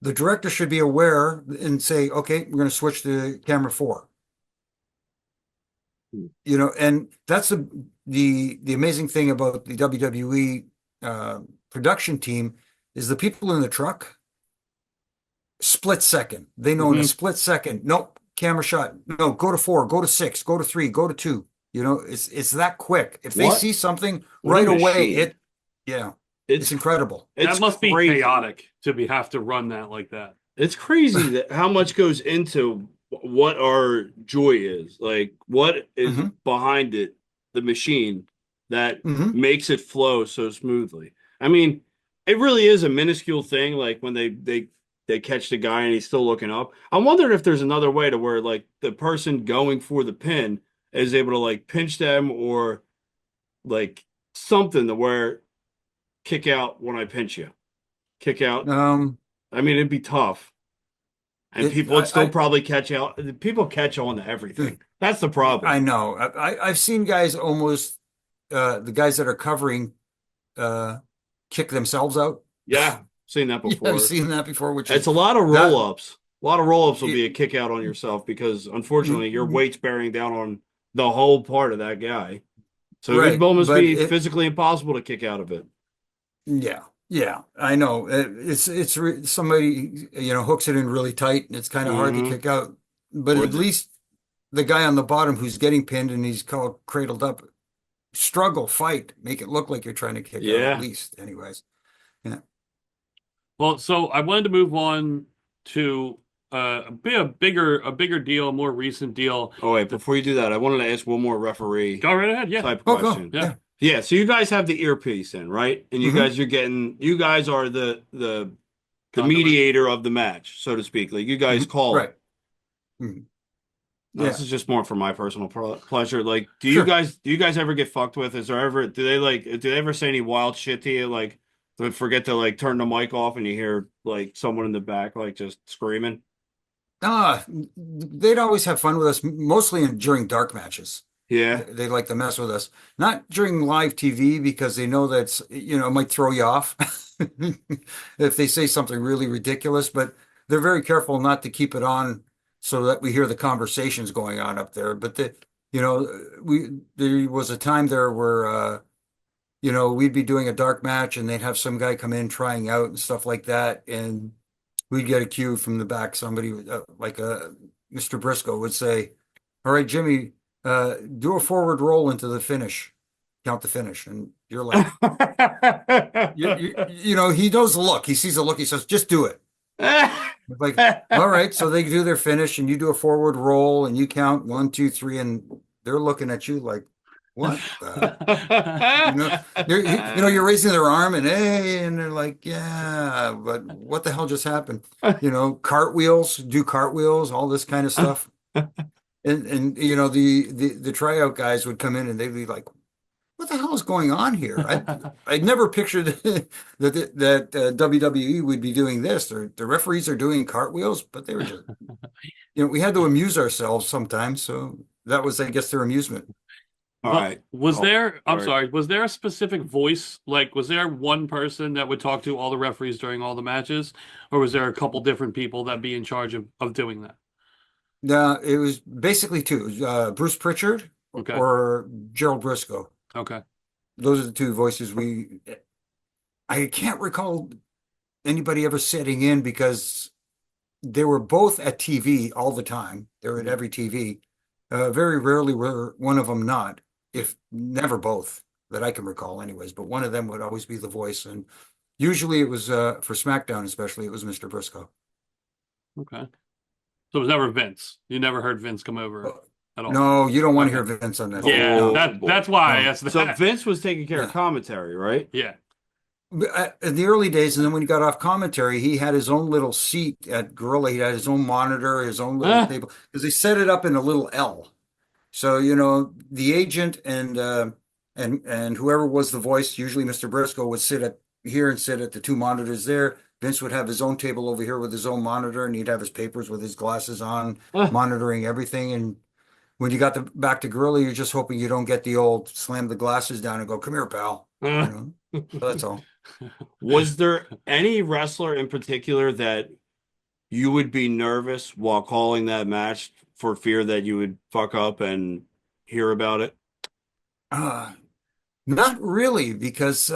the director should be aware and say, "Okay, we're going to switch to camera 4." And that's the amazing thing about the WWE production team is the people in the truck, split second. They know in a split second, nope, camera shot. No, go to 4, go to 6, go to 3, go to 2. It's that quick. If they see something right away, it's incredible. That must be chaotic to have to run that like that. It's crazy that how much goes into what our joy is. Like what is behind it, the machine that makes it flow so smoothly. I mean, it really is a minuscule thing. Like when they catch the guy and he's still looking up. I'm wondering if there's another way to where like the person going for the pin is able to like pinch them or like something to where kick out when I pinch you. Kick out. I mean, it'd be tough. And people would still probably catch out. People catch on to everything. That's the problem. I know. I've seen guys almost, the guys that are covering, kick themselves out. Yeah. Seen that before. I've seen that before. Which it's a lot of roll-ups. A lot of roll-ups will be a kick out on yourself because unfortunately your weight's bearing down on the whole part of that guy. So it would almost but be physically impossible to kick out of it. yeah, I know. Somebody, hooks it in really tight, and it's kind of hard to kick out. But at least the guy on the bottom who's getting pinned and he's called cradled up, struggle, fight, make it look like you're trying to kick out at least, anyways. Yeah. Well, so I wanted to move on to a bigger deal, a more recent deal. Oh wait, before you do that, I wanted to ask one more referee. Go right ahead. Yeah. Type question. Yeah. Yeah. So you guys have the earpiece in, right? And you guys are you guys are the mediator of the match, so to speak. Like you guys call it. This is just more for my personal pleasure. Like, do you guys ever get fucked with? Do they ever say any wild shit to you? Like, they forget to like turn the mic off and you hear like someone in the back like just screaming? They'd always have fun with us, mostly during dark matches. Yeah. They like to mess with us. Not during live TV because they know that's, it might throw you off if they say something really ridiculous, but they're very careful not to keep it on so that we hear the conversations going on up there. But there was a time there where, we'd be doing a dark match and they'd have some guy come in trying out and stuff like that. And we'd get a cue from the back. Somebody like Mr. Briscoe would say, "All right, Jimmy, do a forward roll into the finish, count the finish." And you're like, he knows the look. He sees the look. He says, "Just do it." Like, all right. So they do their finish and you do a forward roll and you count 1, 2, 3. And they're looking at you like, what? You're raising their arm and hey, and they're like, yeah, but what the hell just happened? Cartwheels, do cartwheels, all this kind of stuff. And the tryout guys would come in and they'd be like, what the hell is going on here? I never pictured that WWE would be doing this. The referees are doing cartwheels, but they were just, we had to amuse ourselves sometimes. So that was, I guess, their amusement. All right. Was there a specific voice? Like, was there one person that would talk to all the referees during all the matches? Or was there a couple different people that'd be in charge of doing that? It was basically two, Bruce Pritchard or Gerald Briscoe. Okay. Those are the two voices I can't recall anybody ever sitting in because they were both at TV all the time. They were at every TV. Very rarely were one of them not, if never both that I can recall anyways, but one of them would always be the voice. And usually it was, for SmackDown especially, it was Mr. Briscoe. Okay. So it was never Vince. You never heard Vince come over at all. No, you don't want to hear Vince on that. Yeah, that's why I asked that. So Vince was taking care of commentary, right? Yeah. In the early days, and then when he got off commentary, he had his own little seat at Gorilla. He had his own monitor, his own little table, because they set it up in a little L. So the agent and whoever was the voice, usually Mr. Briscoe, would sit at here and sit at the two monitors there. Vince would have his own table over here with his own monitor, and he'd have his papers with his glasses on, monitoring everything. And when you got back to Gorilla, you're just hoping you don't get the old slam the glasses down and go, "Come here, pal." So that's all. Was there any wrestler in particular that you would be nervous while calling that match for fear that you would fuck up and hear about it? Not really, because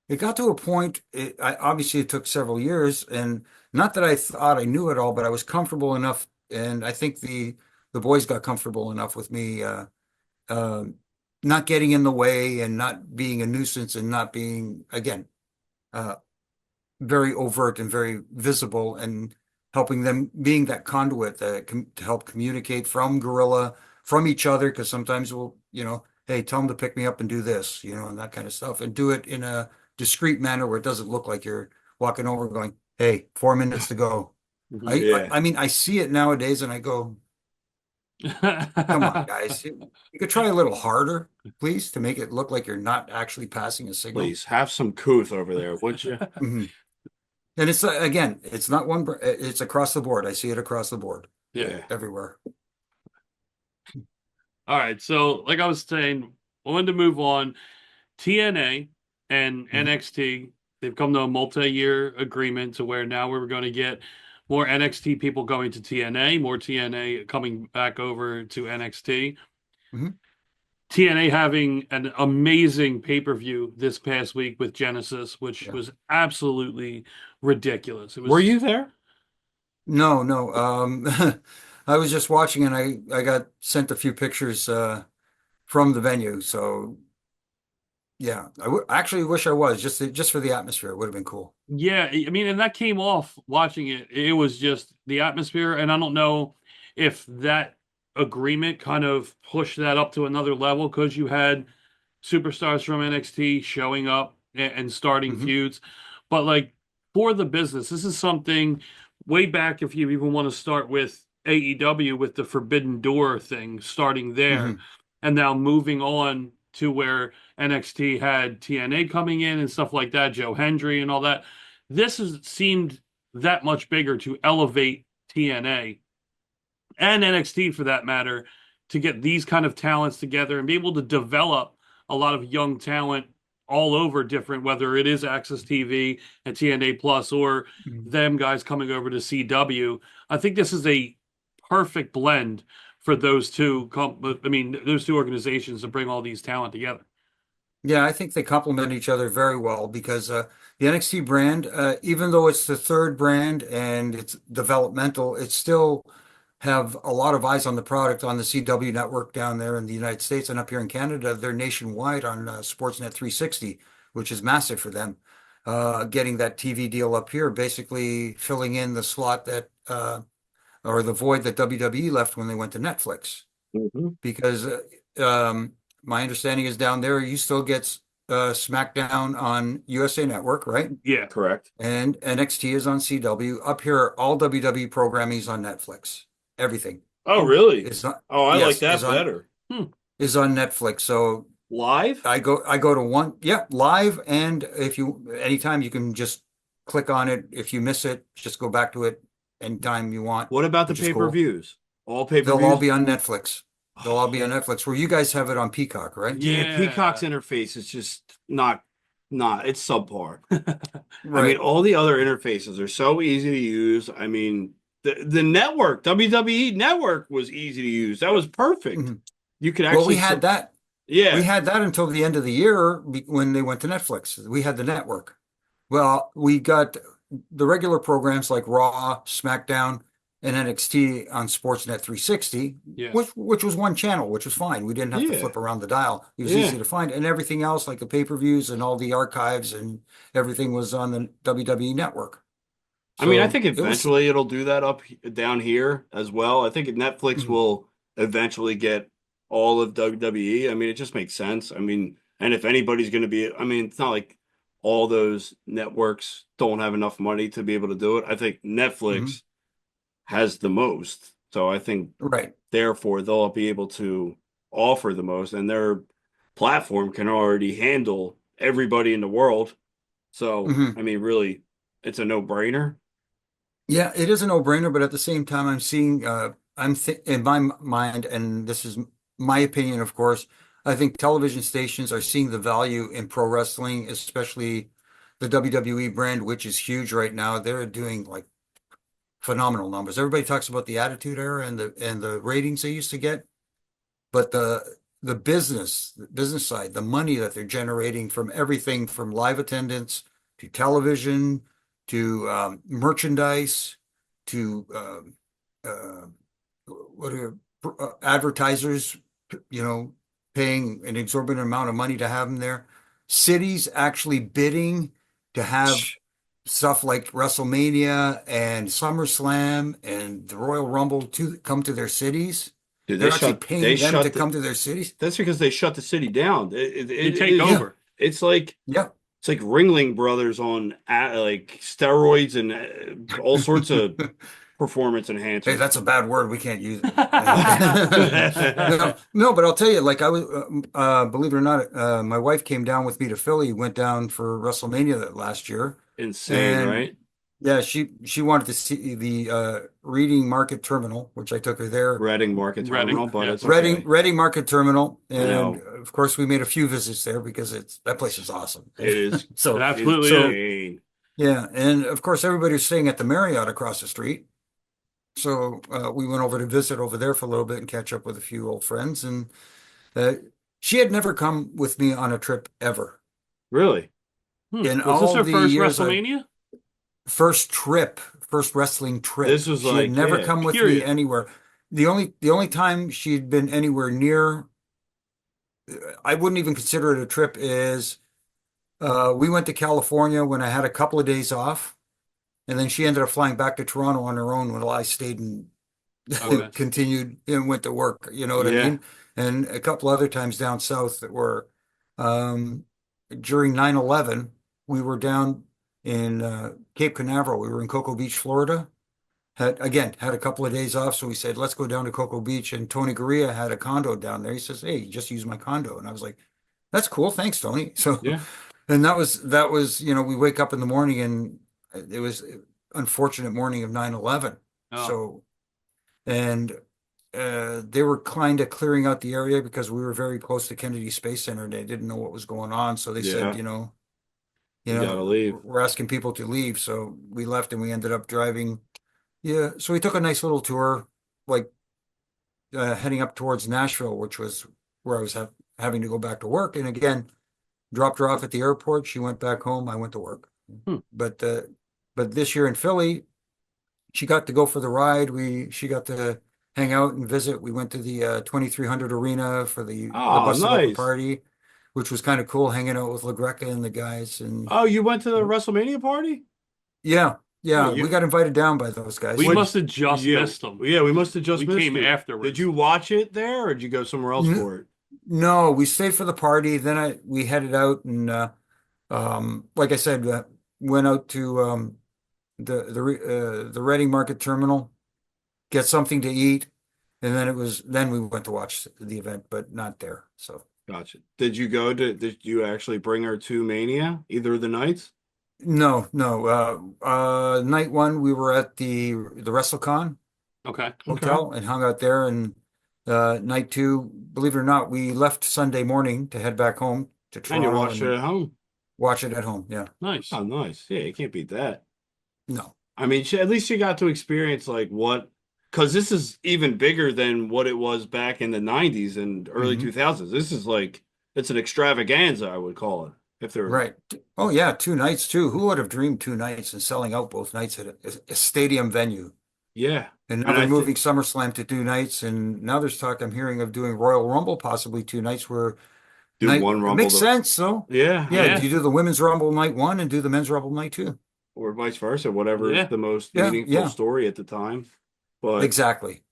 it got to a point, obviously it took several years, and not that I thought I knew it all, but I was comfortable enough, and I think the boys got comfortable enough with me not getting in the way and not being a nuisance and not being, again, very overt and very visible, and helping them, being that conduit to help communicate from Gorilla, from each other, because sometimes we'll, hey, tell them to pick me up and do this, and that kind of stuff, and do it in a discreet manner where it doesn't look like you're walking over going, "Hey, 4 minutes to go." I mean, I see it nowadays and I go, come on, guys. You could try a little harder, please, to make it look like you're not actually passing a signal. Please have some couth over there, would you? And it's, again, it's not one, it's across the board. I see it across the board. Yeah. Everywhere. All right. So, like I was saying, I wanted to move on. TNA and NXT, they've come to a multi-year agreement to where now we're going to get more NXT people going to TNA, more TNA coming back over to NXT. TNA having an amazing pay-per-view this past week with Genesis, which was absolutely ridiculous. It was. Were you there? No, no. I was just watching, and I got sent a few pictures from the venue. So yeah, actually wish I was just for the atmosphere. It would have been cool. Yeah, I mean, and that came off watching it. It was just the atmosphere, and I don't know if that agreement kind of pushed that up to another level because you had superstars from NXT showing up and starting feuds. But like for the business, this is something way back if you even want to start with AEW with the Forbidden Door thing starting there and now moving on to where NXT had TNA coming in and stuff like that, Joe Hendry and all that. This has seemed that much bigger to elevate TNA and NXT for that matter to get these kind of talents together and be able to develop a lot of young talent all over different, whether it is Access TV and TNA Plus or them guys coming over to CW. I think this is a perfect blend for those two. Those two organizations to bring all these talent together. Yeah, I think they complement each other very well because the NXT brand, even though it's the third brand and it's developmental, it still have a lot of eyes on the product on the CW network down there in the United States, and up here in Canada, they're nationwide on Sportsnet 360, which is massive for them. Getting that TV deal up here, basically filling in the slot that or the void that WWE left when they went to Netflix. Because my understanding is down there, you still get SmackDown on USA Network, right? Yeah, correct. And NXT is on CW. Up here, all WWE programming is on Netflix. Everything. Oh, really? It's not, I yes, like that is on- better. Is on Netflix. So Live? I go to one, live, and if you anytime you can just click on it. If you miss it, just go back to it anytime you want. What about the which is cool. pay-per-views? All pay-per-views? They'll all be on Netflix. They'll all be on Netflix. Where you guys have it on Peacock, right? Yeah, Peacock's interface is just not it's subpar. Right. I mean, all the other interfaces are so easy to use. I mean, the network, WWE network was easy to use. That was perfect. You could actually Well, we had that. Yeah. We had that until the end of the year when they went to Netflix. We had the network. Well, we got the regular programs like Raw, SmackDown, and NXT on Sportsnet 360, which was one channel, which was fine. We didn't have to flip around the dial. It was easy to find. And everything else, like the pay-per-views and all the archives and everything was on the WWE network. I mean, I think eventually it'll do that down here as well. I think Netflix will eventually get all of WWE. I mean, it just makes sense. I mean, and if anybody's going to be, I mean, it's not like all those networks don't have enough money to be able to do it. I think Netflix has the most. So I think therefore they'll be able to offer the most, and their platform can already handle everybody in the world. So, I mean, really, it's a no-brainer. Yeah, it is a no-brainer, but at the same time, I'm seeing, in my mind, and this is my opinion, of course, I think television stations are seeing the value in pro wrestling, especially the WWE brand, which is huge right now. They're doing like phenomenal numbers. Everybody talks about the Attitude Era and the ratings they used to get, but the business side, the money that they're generating from everything from live attendance to television to merchandise to advertisers, paying an exorbitant amount of money to have them there. Cities actually bidding to have stuff like WrestleMania and SummerSlam and the Royal Rumble to come to their cities. Dude, they're actually paying them to come to their cities. That's because they shut the city down. They take over. It's like it's like Ringling Brothers on like steroids and all sorts of performance enhancers. Hey, that's a bad word. We can't use it. No, but I'll tell you, like I was, believe it or not, my wife came down with me to Philly, went down for WrestleMania last year. Insane, right? Yeah, she wanted to see the Reading Market Terminal, which I took her there. Reading Market Terminal, but it's Reading Market Terminal, and of course we made a few visits there because that place is awesome. It is so it absolutely is. Yeah, and of course everybody's staying at the Marriott across the street. So we went over to visit over there for a little bit and catch up with a few old friends, and She had never come with me on a trip ever. Really? In Was this all her the first years WrestleMania? First wrestling trip. This was She had like, never yeah, come with me period. anywhere. The only time she'd been anywhere near, I wouldn't even consider it a trip, is we went to California when I had a couple of days off, and then she ended up flying back to Toronto on her own while I stayed and Okay. continued and went to work. You know what I Yeah. mean? And a couple other times down south that were during 9/11, we were down in Cape Canaveral. We were in Cocoa Beach, Florida. Had a couple of days off, so we said, let's go down to Cocoa Beach. And Tony Gurria had a condo down there. He says, hey, just use my condo. And I was like, that's cool, thanks, Tony. So Yeah. and that was, we wake up in the morning and it was an unfortunate morning of 9/11. Oh. So and they were kind of clearing out the area because we were very close to Kennedy Space Center and they didn't know what was going on. So they said, Yeah. You gotta leave. we're asking people to leave. So we left and we ended up driving. Yeah. So we took a nice little tour, like heading up towards Nashville, which was where I was having to go back to work. And again, dropped her off at the airport. She went back home. I went to work. But this year in Philly, she got to go for the ride. She got to hang out and visit. We went to the 2300 Arena for the Oh, Busted Up nice. party, which was kind of cool, hanging out with LaGreca and the guys. And Oh, you went to the WrestleMania party? yeah, Oh, we got invited down by those guys. We must have just missed them. Yeah, we must have just We missed came it. afterwards. Did you watch it there, or did you go somewhere else for it? No, we stayed for the party. Then we headed out and, like I said, went out to the Reading Market Terminal, get something to eat, and then we went to watch the event, but not there. So Gotcha. Did you actually bring her to Mania either of the nights? no. Night one we were at the WrestleCon Okay. hotel and hung out there, and night two, believe it or not, we left Sunday morning to head back home to And you Toronto watched it at home. watch it at home. Yeah. Nice. Oh, nice. Yeah, you can't beat that. No. I mean, at least you got to experience like what, because this is even bigger than what it was back in the 90s and early 2000s. This is like, it's an extravaganza, I would call it. If they're Right. Oh yeah, 2 nights too. Who would have dreamed 2 nights and selling out both nights at a stadium venue? Yeah. And now they're moving SummerSlam to 2 nights, and now there's talk I'm hearing of doing Royal Rumble possibly 2 nights. Where Do one it Rumble. makes sense, so Yeah. yeah. You do the Women's Rumble night one and do the Men's Rumble night two, Or vice versa, whatever is the most Yeah, meaningful yeah. story at the time. But exactly.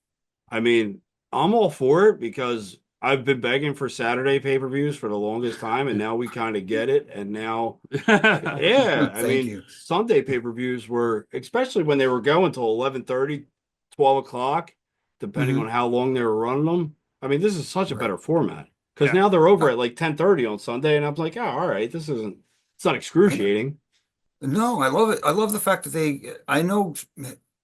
I mean, I'm all for it because I've been begging for Saturday pay-per-views for the longest time, and now we kind of get it. And now, yeah, I Thank mean, you. Sunday pay-per-views were, especially when they were going till 11:30, 12 o'clock, depending on how long they were running them. I mean, this is such a better format because now they're over at like 10:30 on Sunday, and I'm like, oh, all right, it's not excruciating. No, I love it. I love the fact that I know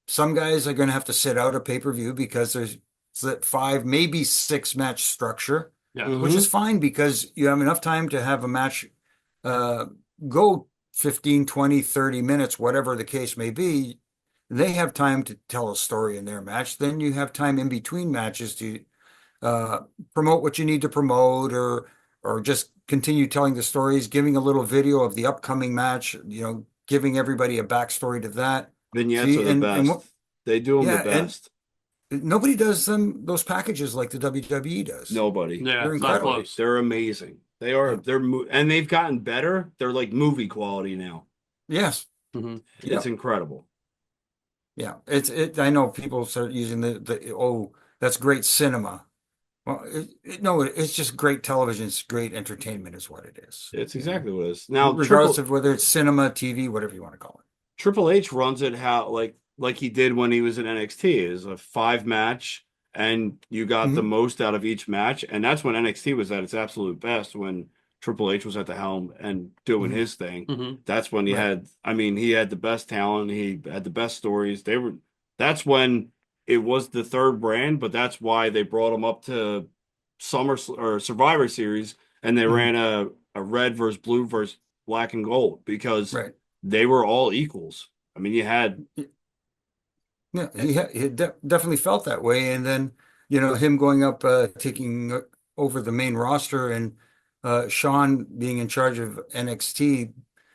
some guys are going to have to sit out a pay-per-view because there's that 5, maybe 6 match structure, which is fine because you have enough time to have a match go 15, 20, 30 minutes, whatever the case may be. They have time to tell a story in their match. Then you have time in between matches to promote what you need to promote, or just continue telling the stories, giving a little video of the upcoming match, giving everybody a backstory to that. Vignettes are the best. They do them the best. Nobody does those packages like the WWE does. Nobody. Yeah, they're incredible. They're amazing. They are. And they've gotten better. They're like movie quality now. Yes. It's incredible. Yeah, I know people start using that's great cinema. Well, no, it's just great television. It's great entertainment, is what it is. It's exactly what it is. Now, regardless of whether it's cinema, TV, whatever you want to call it. Triple H runs it like he did when he was in NXT. It was a 5-match, and you got the most out of each match, and that's when NXT was at its absolute best, when Triple H was at the helm and doing his thing. That's when he had the best talent. He had the best stories. That's when it was the third brand, but that's why they brought him up to Survivor Series, and they ran a red versus blue versus black and gold because they were all equals. I mean, you had. Yeah, he definitely felt that way. And then, him going up, taking over the main roster and Sean being in charge of NXT,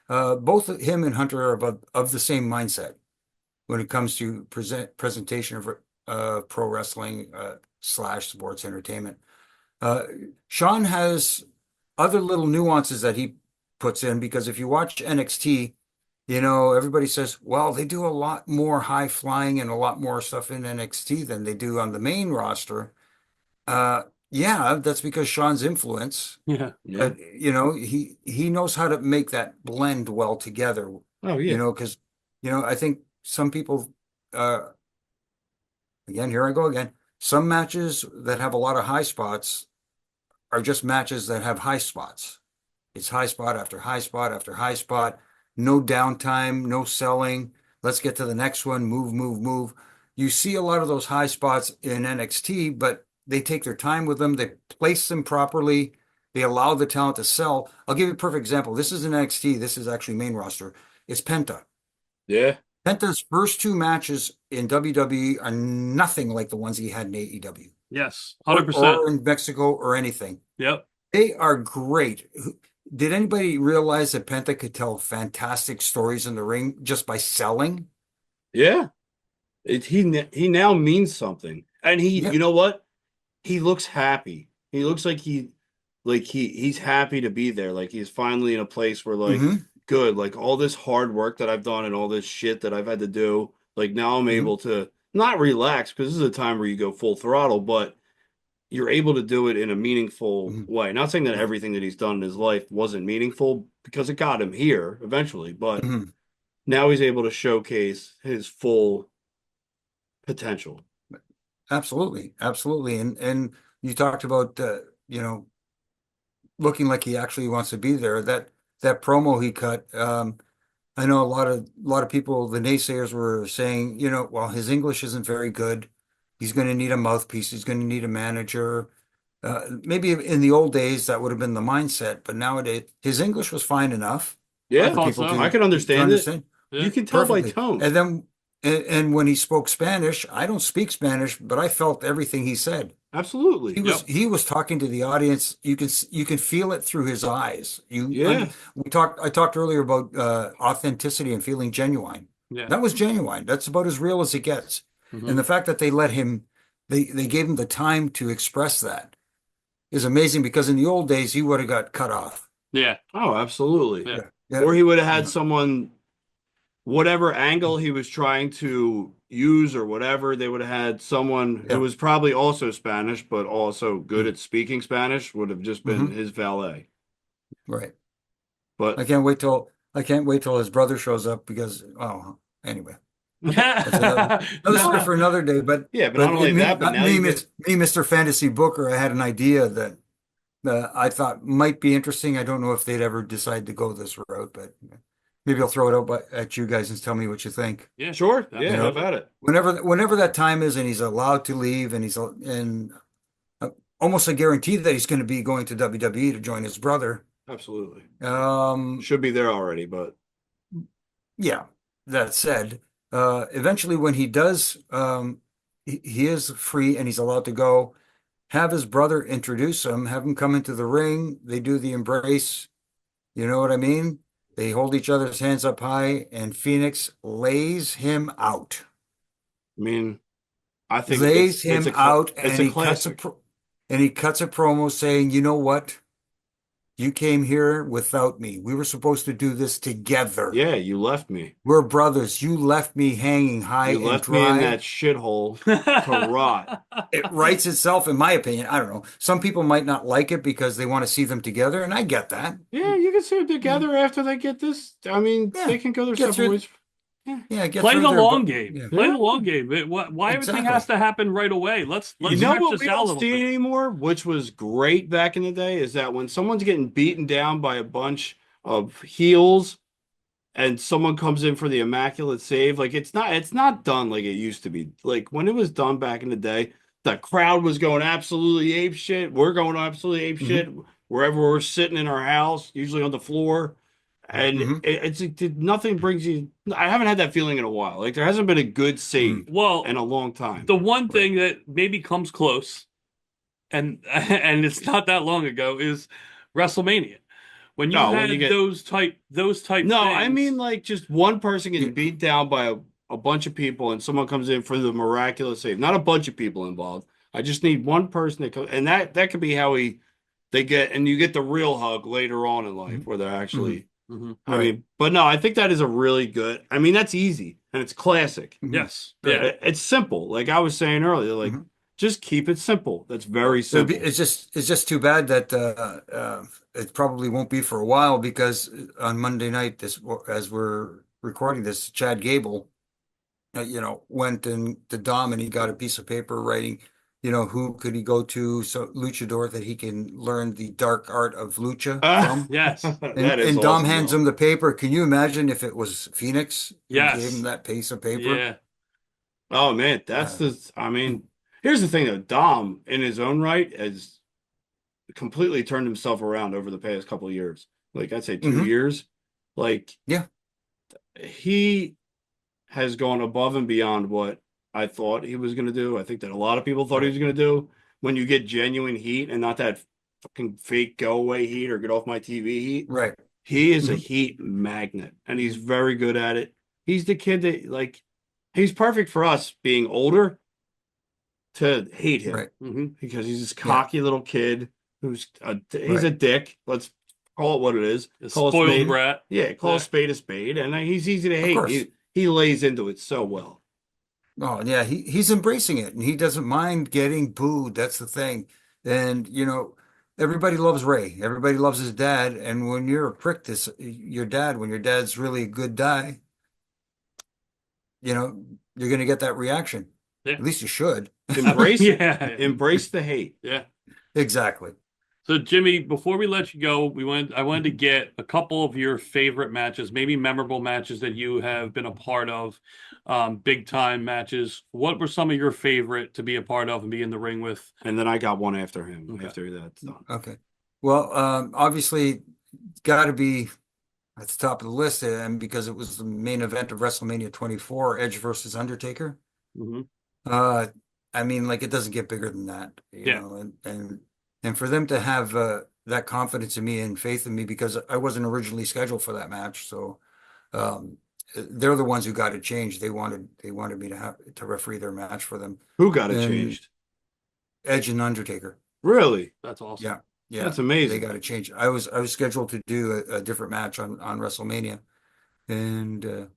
both him and Hunter are of the same mindset when it comes to presentation of pro wrestling / sports entertainment. Sean has other little nuances that he puts in, because if you watch NXT, you know, everybody says, well, they do a lot more high flying and a lot more stuff in NXT than they do on the main roster. Yeah, that's because Sean's influence. Yeah. But, you know, he knows how to make that blend well together. Oh, yeah. You know, because, you know, I think some people, again, here I go again. Some matches that have a lot of high spots are just matches that have high spots. It's high spot after high spot after high spot. No downtime, no selling. Let's get to the next one. Move, move, move. You see a lot of those high spots in NXT, but they take their time with them. They place them properly. They allow the talent to sell. I'll give you a perfect example. This is in NXT. This is actually main roster. It's Penta. Yeah. Penta's first two matches in WWE are nothing like the ones he had in AEW. Yes, 100%. Or in Mexico or anything. Yep. They are great. Did anybody realize that Penta could tell fantastic stories in the ring just by selling? Yeah. He now means something. And you know what? He looks happy. He looks like he's happy to be there. Like he's finally in a place where like good, like all this hard work that I've done and all this shit that I've had to do, like now I'm able to not relax, because this is a time where you go full throttle, but you're able to do it in a meaningful way. Not saying that everything that he's done in his life wasn't meaningful, because it got him here eventually, but now he's able to showcase his full potential. Absolutely. Absolutely. And you talked about, you know, looking like he actually wants to be there. That promo he cut, I know a lot of people, the naysayers, were saying, you know, well, his English isn't very good. He's going to need a mouthpiece. He's going to need a manager. Maybe in the old days that would have been the mindset, but nowadays his English was fine enough. Yeah, I can understand it. Yeah. You can tell Perfectly. by tone. And then, and when he spoke Spanish, I don't speak Spanish, but I felt everything he said. Absolutely. He was talking to the audience. You can feel it through his eyes. I talked earlier about authenticity and feeling genuine. Yeah. That was genuine. That's about as real as it gets. And the fact that they let him, they gave him the time to express that is amazing, because in the old days he would have got cut off. Yeah. Oh, absolutely. Yeah. Or he would have had someone, whatever angle he was trying to use or whatever, they would have had someone who was probably also Spanish, but also good at speaking Spanish, would have just been his valet. Right. But I can't wait till his brother shows up, because anyway. That's another story for another day. But not only that, but now me, Mr. Fantasy Booker, I had an idea that I thought might be interesting. I don't know if they'd ever decide to go this route, but maybe I'll throw it out at you guys and tell me what you think. Yeah, sure. Yeah, how about it? Whenever that time is, and he's allowed to leave, and almost a guarantee that he's going to be going to WWE to join his brother. Absolutely. Should be there already, but yeah. That said, eventually when he does, he is free and he's allowed to go. Have his brother introduce him, have him come into the ring. They do the embrace. You know what I mean? They hold each other's hands up high, and Phoenix lays him out. I mean, I think lays him out, and he cuts a promo saying, "You know what? You came here without me. We were supposed to do this together. Yeah, you left me. We're brothers. You left me hanging high and dry. You left me in that shithole to rot." It writes itself, in my opinion. I don't know. Some people might not like it because they want to see them together, and I get that. Yeah, you can see them together after they get this. I mean, they can go their separate ways. Play the long game. Yeah. Play the long game. Why everything has to happen right away? Let's you know what this we out a don't little see bit. anymore, which was great back in the day, is that when someone's getting beaten down by a bunch of heels and someone comes in for the immaculate save, like it's not done like it used to be. Like when it was done back in the day, the crowd was going absolutely ape shit. We're going absolutely ape shit wherever we're sitting in our house, usually on the floor. And nothing brings you. I haven't had that feeling in a while. Like there hasn't been a good save in a long time. The one thing that maybe comes close and it's not that long ago, is WrestleMania. When you No, had when you get those type no, I things, mean like just one person gets beat down by a bunch of people, and someone comes in for the miraculous save. Not a bunch of people involved. I just need one person that comes, and that could be how they get, and you get the real hug later on in life where they're actually. I mean, but no, I think that is a really good. I mean, that's easy and it's classic. yes, yeah, It's simple. Like I was saying earlier, like just keep it simple. That's very simple. It's just too bad that it probably won't be for a while, because on Monday night, as we're recording this, Chad Gable, went in to Dom and he got a piece of paper writing, who could he go to, so luchador, that he can learn the dark art of lucha from. yes, And Dom awesome, hands though. him the paper. Can you imagine if it was Phoenix who Yes. gave him that piece of paper? yeah. Oh man, that's I mean, here's the thing though. Dom, in his own right, has completely turned himself around over the past couple of years. Like I'd say 2 years. Like Yeah. He has gone above and beyond what I thought he was going to do. I think that a lot of people thought he was going to do. When you get genuine heat and not that fucking fake go away heat or get off my TV heat. Right. He is a heat magnet and he's very good at it. He's the kid that like he's perfect for us being older to hate him. Right. Because he's this cocky little kid who's he's a dick. Let's call it what it is. Call Spoiled brat. Yeah, call a spade, and he's easy to hate. He lays into it so well. Oh yeah, he's embracing it, and he doesn't mind getting booed. That's the thing. And everybody loves Ray. Everybody loves his dad. And when you're a prick, when your dad's really a good guy, you're gonna get that reaction. Yeah. At least you should. Embrace Yeah. Embrace the hate. Yeah. Exactly. So Jimmy, before we let you go, I wanted to get a couple of your favorite matches, maybe memorable matches that you have been a part of, big time matches. What were some of your favorite to be a part of and be in the ring with? And then I got one after him. After that's done. Okay. Well, obviously, got to be at the top of the list, and because it was the main event of WrestleMania 24, Edge versus Undertaker. I mean, like, it doesn't get bigger than that, you know, and for them to have that confidence in me and faith in me, because I wasn't originally scheduled for that match, so they're the ones who got it changed. They wanted me to referee their match for them. Who got it changed? Edge and Undertaker. Really? That's awesome. Yeah, that's amazing. They got to change. I was scheduled to do a different match on WrestleMania, and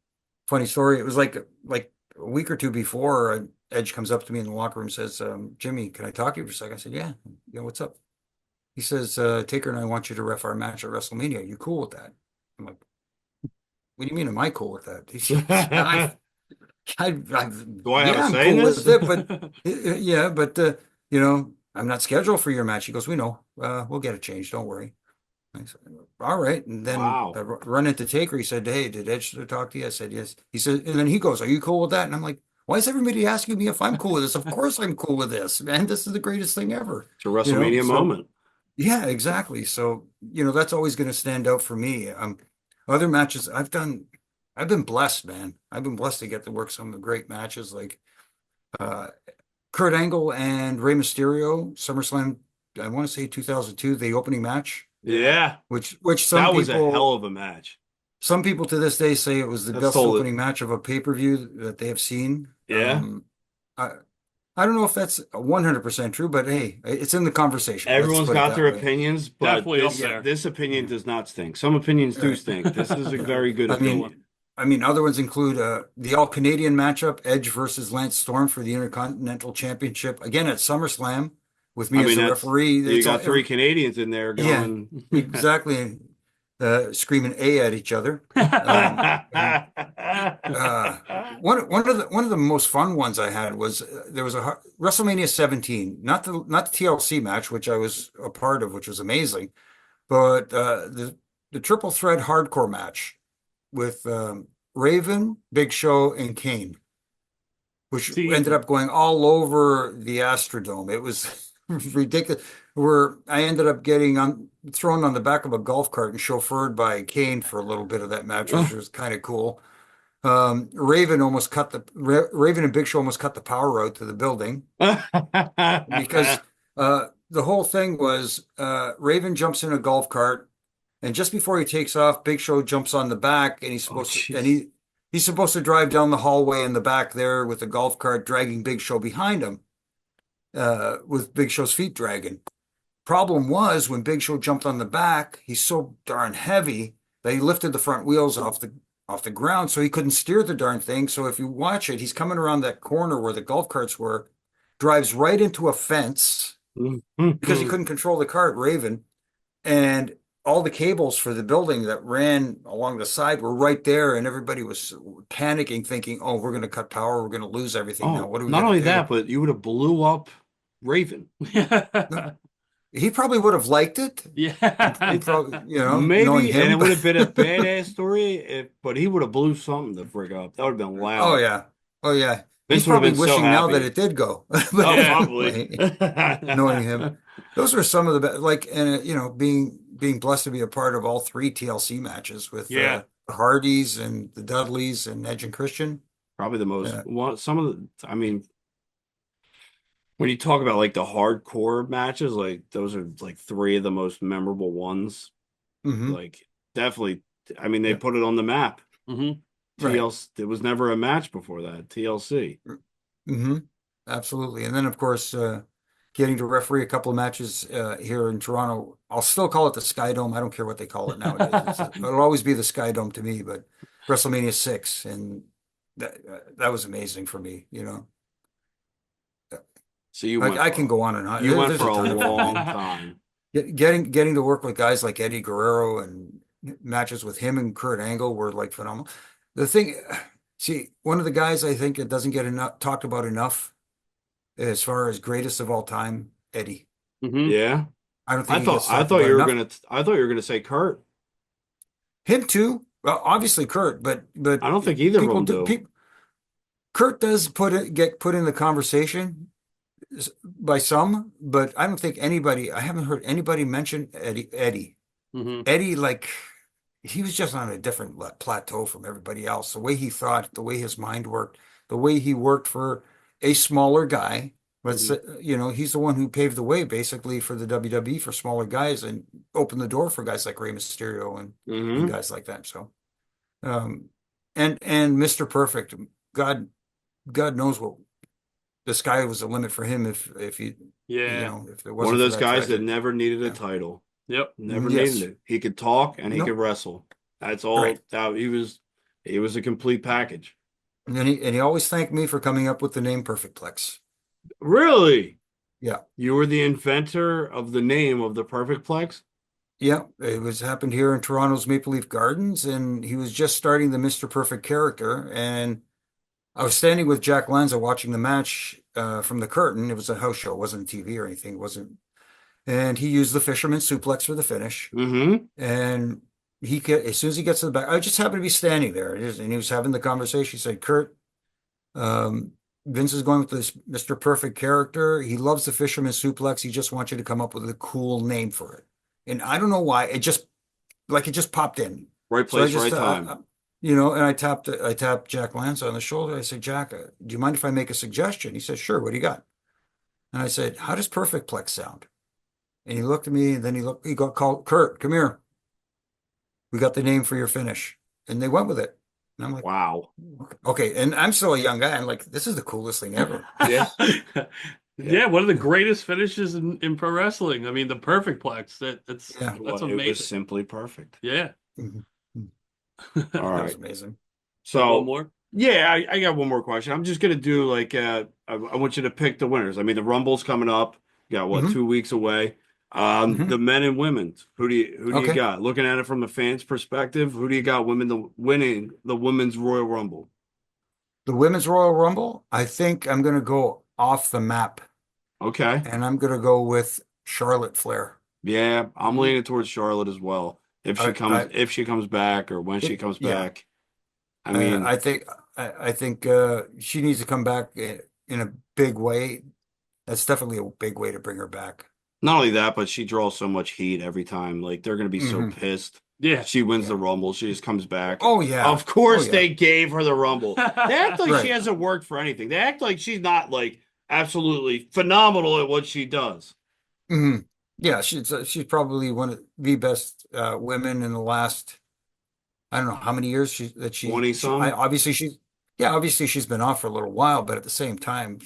funny story. It was like a week or two before. Edge comes up to me in the locker room and says, "Jimmy, can I talk to you for a second?" I said, "Yeah. Yeah, what's up?" He says, "Taker and I want you to ref our match at WrestleMania. Are you cool with that?" I'm like, "What do you mean? Am I cool with that?" He says, Do I have a say in this? But yeah, but I'm not scheduled for your match. He goes, "We know. We'll get it changed. Don't worry." I said, "All right." And then I run into Taker. He said, "Hey, did Edge talk to you?" I said, "Yes." He said, and then he goes, "Are you cool with that?" And I'm like, "Why is everybody asking me if I'm cool with this?" Of course I'm cool with this, man. This is the greatest thing ever. It's a WrestleMania moment. Yeah, exactly. So, that's always going to stand out for me. Other matches I've done, I've been blessed, man. I've been blessed to get to work some great matches like Kurt Angle and Rey Mysterio, SummerSlam, I want to say 2002, the opening match. Yeah. Which some that people, was a hell of a match. Some people to this day say it was the best opening match of a pay-per-view that they have seen. Yeah. I don't know if that's 100% true, but hey, it's in the conversation. Everyone's got their opinions, but Definitely this opinion does not stink. Some opinions do stink. This is a very good opinion. I mean, other ones include the All-Canadian matchup, Edge versus Lance Storm for the Intercontinental Championship, again at SummerSlam, with me as the referee. You got three Canadians in there going. Yeah, exactly. Screaming A at each other. One of the most fun ones I had was there was a WrestleMania 17, not the TLC match, which I was a part of, which was amazing, but the triple threat hardcore match with Raven, Big Show, and Kane, which ended up going all over the Astrodome. It was ridiculous. Where I ended up getting thrown on the back of a golf cart and chauffeured by Kane for a little bit of that match, which was kind of cool. Raven and Big Show almost cut the power out to the building because the whole thing was Raven jumps in a golf cart, and just before he takes off, Big Show jumps on the back, and he's supposed to drive down the hallway in the back there with the golf cart, dragging Big Show behind him, with Big Show's feet dragging. Problem was when Big Show jumped on the back, he's so darn heavy that he lifted the front wheels off the ground, so he couldn't steer the darn thing. So if you watch it, he's coming around that corner where the golf carts were, drives right into a fence because he couldn't control the cart, Raven, and all the cables for the building that ran along the side were right there, and everybody was panicking, thinking, "Oh, we're going to cut power. We're going to lose everything now. What are we not gonna only do?" that, but you would have blew up Raven. He probably would have liked it. Yeah, probably, maybe, and it would have been a badass story. But he would have blew something the frig up. That would have been loud. Oh yeah. Vince He's probably would have been wishing so now happy. that it did go. Probably. Knowing him, those were some of the best. Like, and being blessed to be a part of all 3 TLC matches with the Hardys and the Dudleys and Edge and Christian. Probably the most. Some of the. I mean, when you talk about like the hardcore matches, like those are like 3 of the most memorable ones. Mm-hmm. Like definitely. I mean, they put it on the map. Mm-hmm. TLC. There was never a match before that. TLC. Mm-hmm. Absolutely. And then, of course, getting to referee a couple of matches here in Toronto. I'll still call it the Sky Dome. I don't care what they call it nowadays. It'll always be the Sky Dome to me, but WrestleMania 6. And that was amazing for me, So you I can go on and on. You went There's for a ton of long fun. time. Getting to work with guys like Eddie Guerrero and matches with him and Kurt Angle were like phenomenal. The thing, see, one of the guys I think that doesn't get talked about enough as far as greatest of all time, Eddie. Mm-hmm. Yeah, I don't think I thought you were gonna say Kurt. Him too. Well, obviously Kurt, but I don't think either of them do. Kurt does get put in the conversation by some, but I don't think anybody. I haven't heard anybody mention Eddie. Mm-hmm. Eddie, like, he was just on a different plateau from everybody else. The way he thought, the way his mind worked, the way he worked for a smaller guy. But he's the one who paved the way basically for the WWE for smaller guys and opened the door for guys like Rey Mysterio and guys like that. So, and Mr. Perfect, God knows what the sky was the limit for him if he if it wasn't one of those guys tragedy. that never needed a title. Yep. Never needed it. He could talk and he could wrestle. That's all. Right. He was a complete package. And he always thanked me for coming up with the name Perfectplex. Really? Yeah. You were the inventor of the name of the Perfectplex? Yeah, it happened here in Toronto's Maple Leaf Gardens, and he was just starting the Mr. Perfect character, and I was standing with Jack Lanza watching the match from the curtain. It was a house show. It wasn't TV or anything. It wasn't. And he used the fisherman suplex for the finish. Mm-hmm. And as soon as he gets to the back, I just happened to be standing there. And he was having the conversation. He said, Kurt, Vince is going with this Mr. Perfect character. He loves the fisherman suplex. He just wants you to come up with a cool name for it. And I don't know why. It just popped in. Right place, right time. And I tapped Jack Lanza on the shoulder. I said, Jack, do you mind if I make a suggestion? He said, sure. What do you got? And I said, how does Perfectplex sound? And he looked at me, and then he got called, Kurt, come here. We got the name for your finish. And they went with it. And I'm like, wow. Okay. And I'm still a young guy. I'm like, this is the coolest thing ever. Yeah. Yeah, one of the greatest finishes in pro wrestling. I mean, the Perfectplex. That's amazing. It was simply perfect. Yeah. Mm-hmm. All That right. was amazing. So one more. Yeah, I got one more question. I'm just gonna do like I want you to pick the winners. I mean, the Rumble's coming up. You got what, 2 weeks away. The men and women's. Who do you got? Looking at it from the fans' perspective, who do you got winning the women's Royal Rumble? The women's Royal Rumble, I think I'm gonna go off the map. Okay. And I'm gonna go with Charlotte Flair. Yeah, I'm leaning towards Charlotte as well. If she comes back or when she comes back. I mean, I think she needs to come back in a big way. That's definitely a big way to bring her back. Not only that, but she draws so much heat every time. Like, they're going to be so pissed. Yeah. She wins the Rumble. She just comes back. Oh, yeah. Of course they gave her the Rumble. They act like Right. she hasn't worked for anything. They act like she's not, like, absolutely phenomenal at what she does. Mhm. Yeah, she's probably one of the best women in the last, I don't know how many years 20 some. Obviously she's been off for a little while, but at the same time,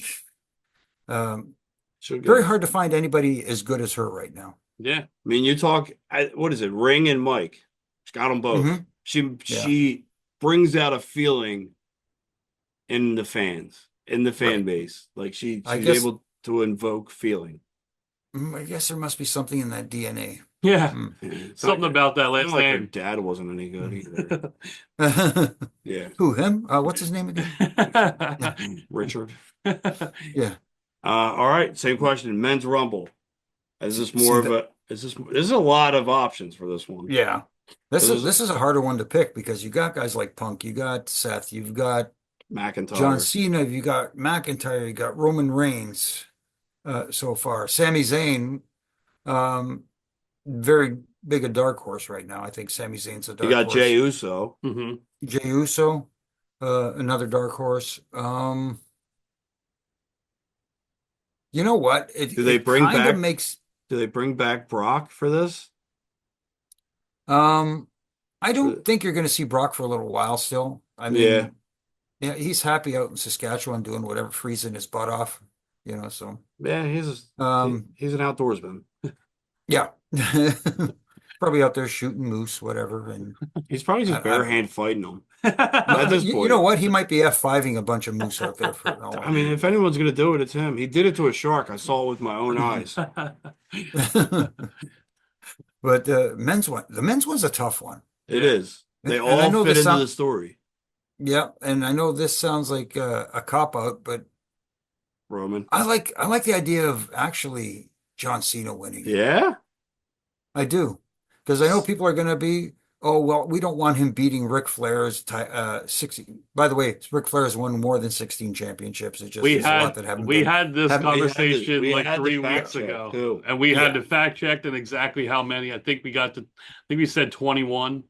um, Should very get. hard to find anybody as good as her right now. Yeah. I mean, you talk. What is it? Ring and Mike. She's got them both. Mhm. She brings out a feeling in the fans, in the fan Right. base. Like she's I guess able to invoke feeling. I guess there must be something in that DNA. Yeah. It's Something not- about that it's last not like her name. dad wasn't any good either. Yeah, Who, him? What's his name again? Richard. Yeah. All right, same question. Men's Rumble. Is this See more of a? Is this? There's a lot of options for this one. Yeah. This So is a harder one to pick because you got guys like Punk, you got Seth, you've got McIntyre. John Cena, you got McIntyre, you got Roman Reigns so far. Sami Zayn, very big a dark horse right now. I think Sami Zayn's a You dark got horse. Jey Uso. Mm-hmm. Jey Uso, another dark horse. You know what? Do they bring kind back? of makes Do they bring back Brock for this? I don't think you're going to see Brock for a little while still. I mean, yeah, he's happy out in Saskatchewan doing whatever, freezing his butt off, so Yeah, he's an outdoorsman. yeah. Probably out there shooting moose, whatever, and He's probably just bare hand fighting them. At Well, this you point, know what? He might be F5ing a bunch of moose out there for all I I mean, if anyone's gonna do it, it's him. He did it to a shark. I saw it with my own eyes. But the men's one's a tough one. It is. They And I all know fit this into the story. Yeah, and I know this sounds like a cop out, but Roman. I like the idea of actually John Cena winning. Yeah. I do, because I know people are going to be, oh well, we don't want him beating Ric Flair's 60. By the way, Ric Flair has won more than 16 championships. It's just We there's a lot had that haven't we been- had this haven't- conversation we like had the 3 fact weeks check, ago, too. and we had Yeah. to fact check and exactly how many. I think we said 21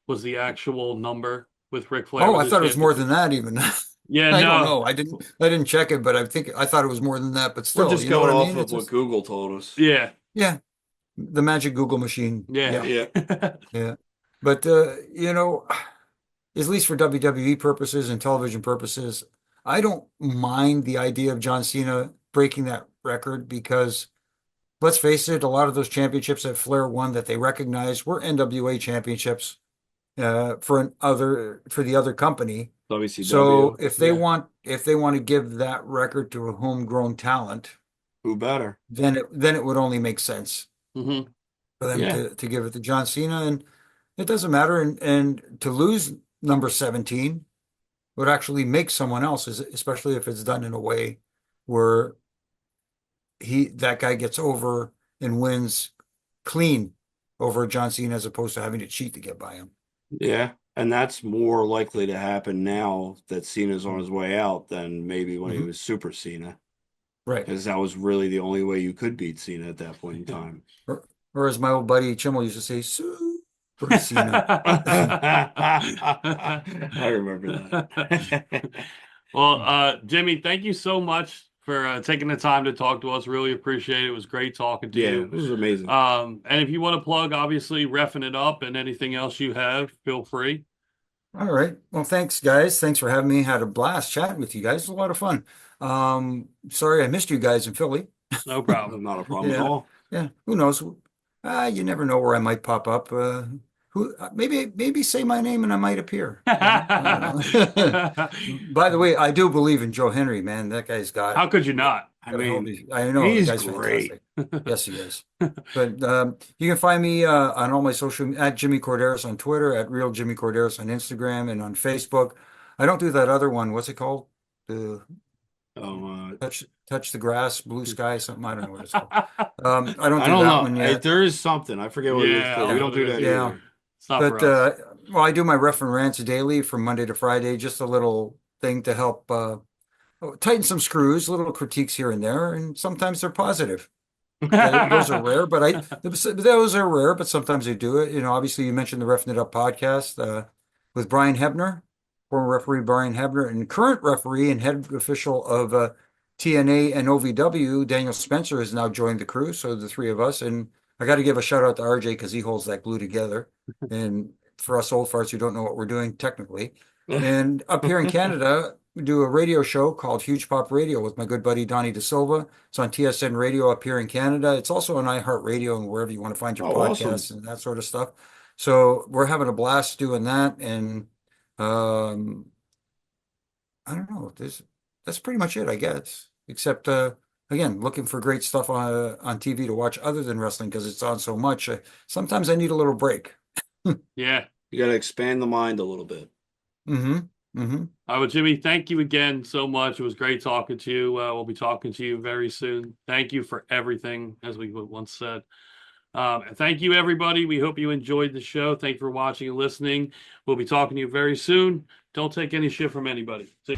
was the actual number with Ric Flair. Oh, with I his thought it was more championship. than that even. Yeah, I no. don't know. I didn't check it, but I thought it was more than that. But still, We're just you know going what I off mean? of It's what just- Google told us. Yeah, yeah, the magic Google machine. yeah, Yeah. Yeah. But at least for WWE purposes and television purposes, I don't mind the idea of John Cena breaking that record because let's face it, a lot of those championships that Flair won that they recognized were NWA championships for the other company. WCW. So if they Yeah. want to give that record to a homegrown talent, Who better? then it would only make sense hmm for them Yeah. to give it to John Cena, and it doesn't matter. And to lose number 17 would actually make someone else, especially if it's done in a way where that guy gets over and wins clean over John Cena as opposed to having to cheat to get by him. Yeah. And that's more likely to happen now that Cena's on his way out than maybe when he Mhm. was Super Cena. Right. Because that was really the only way you could beat Cena at that point in time. Or as my old buddy Chimmel used to say, Super Cena. I remember that. Well, Jimmy, thank you so much for taking the time to talk to us. Really appreciate it. It was great talking to Yeah, you. this is amazing. And if you want to plug, obviously, Refin It Up and anything else you have, feel free. All right. Well, thanks, guys. Thanks for having me. Had a blast chatting with you guys. It was a lot of fun. Sorry I missed you guys in Philly. No problem. Not a problem at Yeah. all. Yeah. Who knows? You never know where I might pop up. Maybe say my name and I might appear. By the way, I do believe in Joe Henry, man. That guy's got. How could you not? I mean, I know he's the guy's great. fantastic. Yes, he is. But you can find me on all my social at Jimmy Korderas on Twitter, at Real Jimmy Korderas on Instagram, and on Facebook. I don't do that other one. What's it called? The touch the grass, blue sky, something. I don't know what it's called. I don't do that one yet. There is something. I forget what it is. Yeah, We don't do that yeah. either. It's not But for us. well, I do my Ref and Rants daily from Monday to Friday. Just a little thing to help tighten some screws, little critiques here and there, and sometimes they're positive. Those are rare, but those are rare. But sometimes they do it. Obviously, you mentioned the Refin It Up podcast with Brian Hebner, former referee Brian Hebner, and current referee and head official of TNA and OVW, Daniel Spencer has now joined the crew. So the three of us, and I got to give a shout out to RJ because he holds that glue together. And for us old farts who don't know what we're doing technically, and up here in Canada, we do a radio show called Huge Pop Radio with my good buddy Donnie De Silva. It's on TSN Radio up here in Canada. It's also on iHeartRadio and wherever you want to find your podcasts awesome. and that sort of stuff. So we're having a blast doing that. And I don't know. That's pretty much it, I guess. Except again, looking for great stuff on TV to watch other than wrestling because it's on so much. Sometimes I need a little break. Yeah. You got to expand the mind a little bit. Mm-hmm. Mm-hmm. All right, well, Jimmy, thank you again so much. It was great talking to you. We'll be talking to you very soon. Thank you for everything, as we once said. Thank you, everybody. We hope you enjoyed the show. Thank you for watching and listening. We'll be talking to you very soon. Don't take any shit from anybody. See